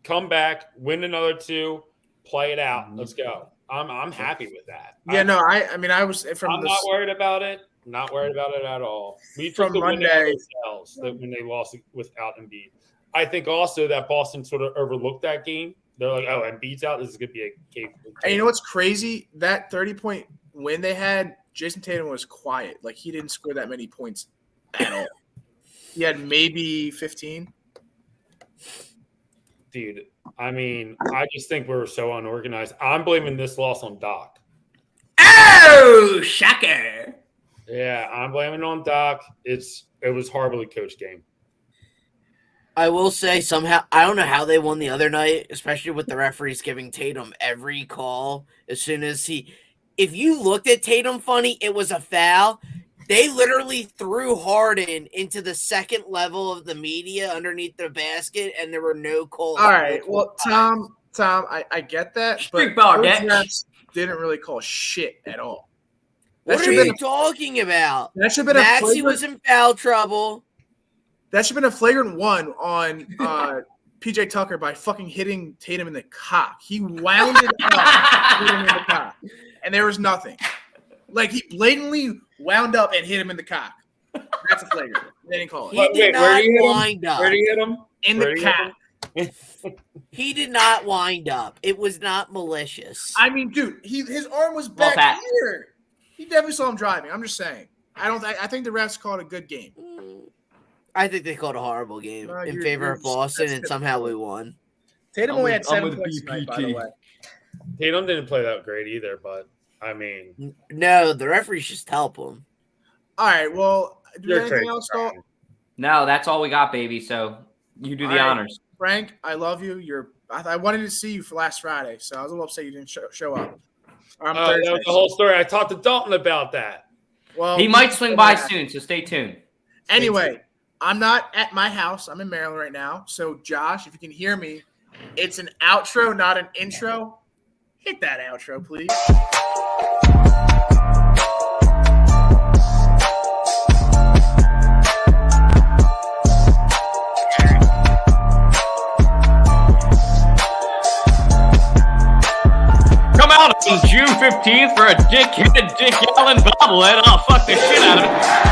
Come back, win another 2, play it out. Let's go. I'm happy with that. Yeah, no, I mean, I was from I'm the not worried about it. Not worried about it at all. We took From the win out Monday. ourselves when they lost without Embiid. I think also that Boston sort of overlooked that game. They're like, "Oh, Embiid's out. This is gonna be a cake." And you know what's crazy? That 30-point win they had, Jason Tatum was quiet. Like, he didn't score that many points at all. He had maybe 15. Dude, I mean, I just think we're so unorganized. I'm blaming this loss on Doc. Oh, shocker. Yeah, I'm blaming it on Doc. It was horribly coached game. I will say somehow I don't know how they won the other night, especially with the referees giving Tatum every call as soon as if you looked at Tatum funny, it was a foul. They literally threw Harden into the second level of the media underneath the basket, and there were no calls. All right. Well, Tom, I get that, Street but ball, those Dick. refs didn't really call shit at all. What are you talking about? That should have been Maxey was in foul trouble. That should have been a flagrant one on PJ Tucker by fucking hitting Tatum in the cock. He wound it up, hit him in the cock, and there was nothing. Like, he blatantly wound up and hit him in the cock. That's a flagrant. They didn't call it. He did not wind up. Where did he hit him? In the cock. He did not wind up. It was not malicious. I mean, dude, his arm was back here. He definitely saw him driving. I'm just saying. I think the refs called a good game. I think they called a horrible game in favor of Boston, and somehow we won. Tatum only had 7 points tonight, by the way. Tatum didn't play that great either, but I mean, no, the referees just help him. All right, well, do you have anything else, though? No, that's all we got, baby. So you do the honors. Frank, I love you. I wanted to see you for last Friday, so I was a little upset you didn't show up. That was the whole story. I talked to Dalton about that. Well, he might swing by soon, so stay tuned. Anyway, I'm not at my house. I'm in Maryland right now. So, Josh, if you can hear me, it's an outro, not an intro. Hit that outro, please. Come out on June 15th for a Dick Allen bobblehead. I'll fuck the shit out of it.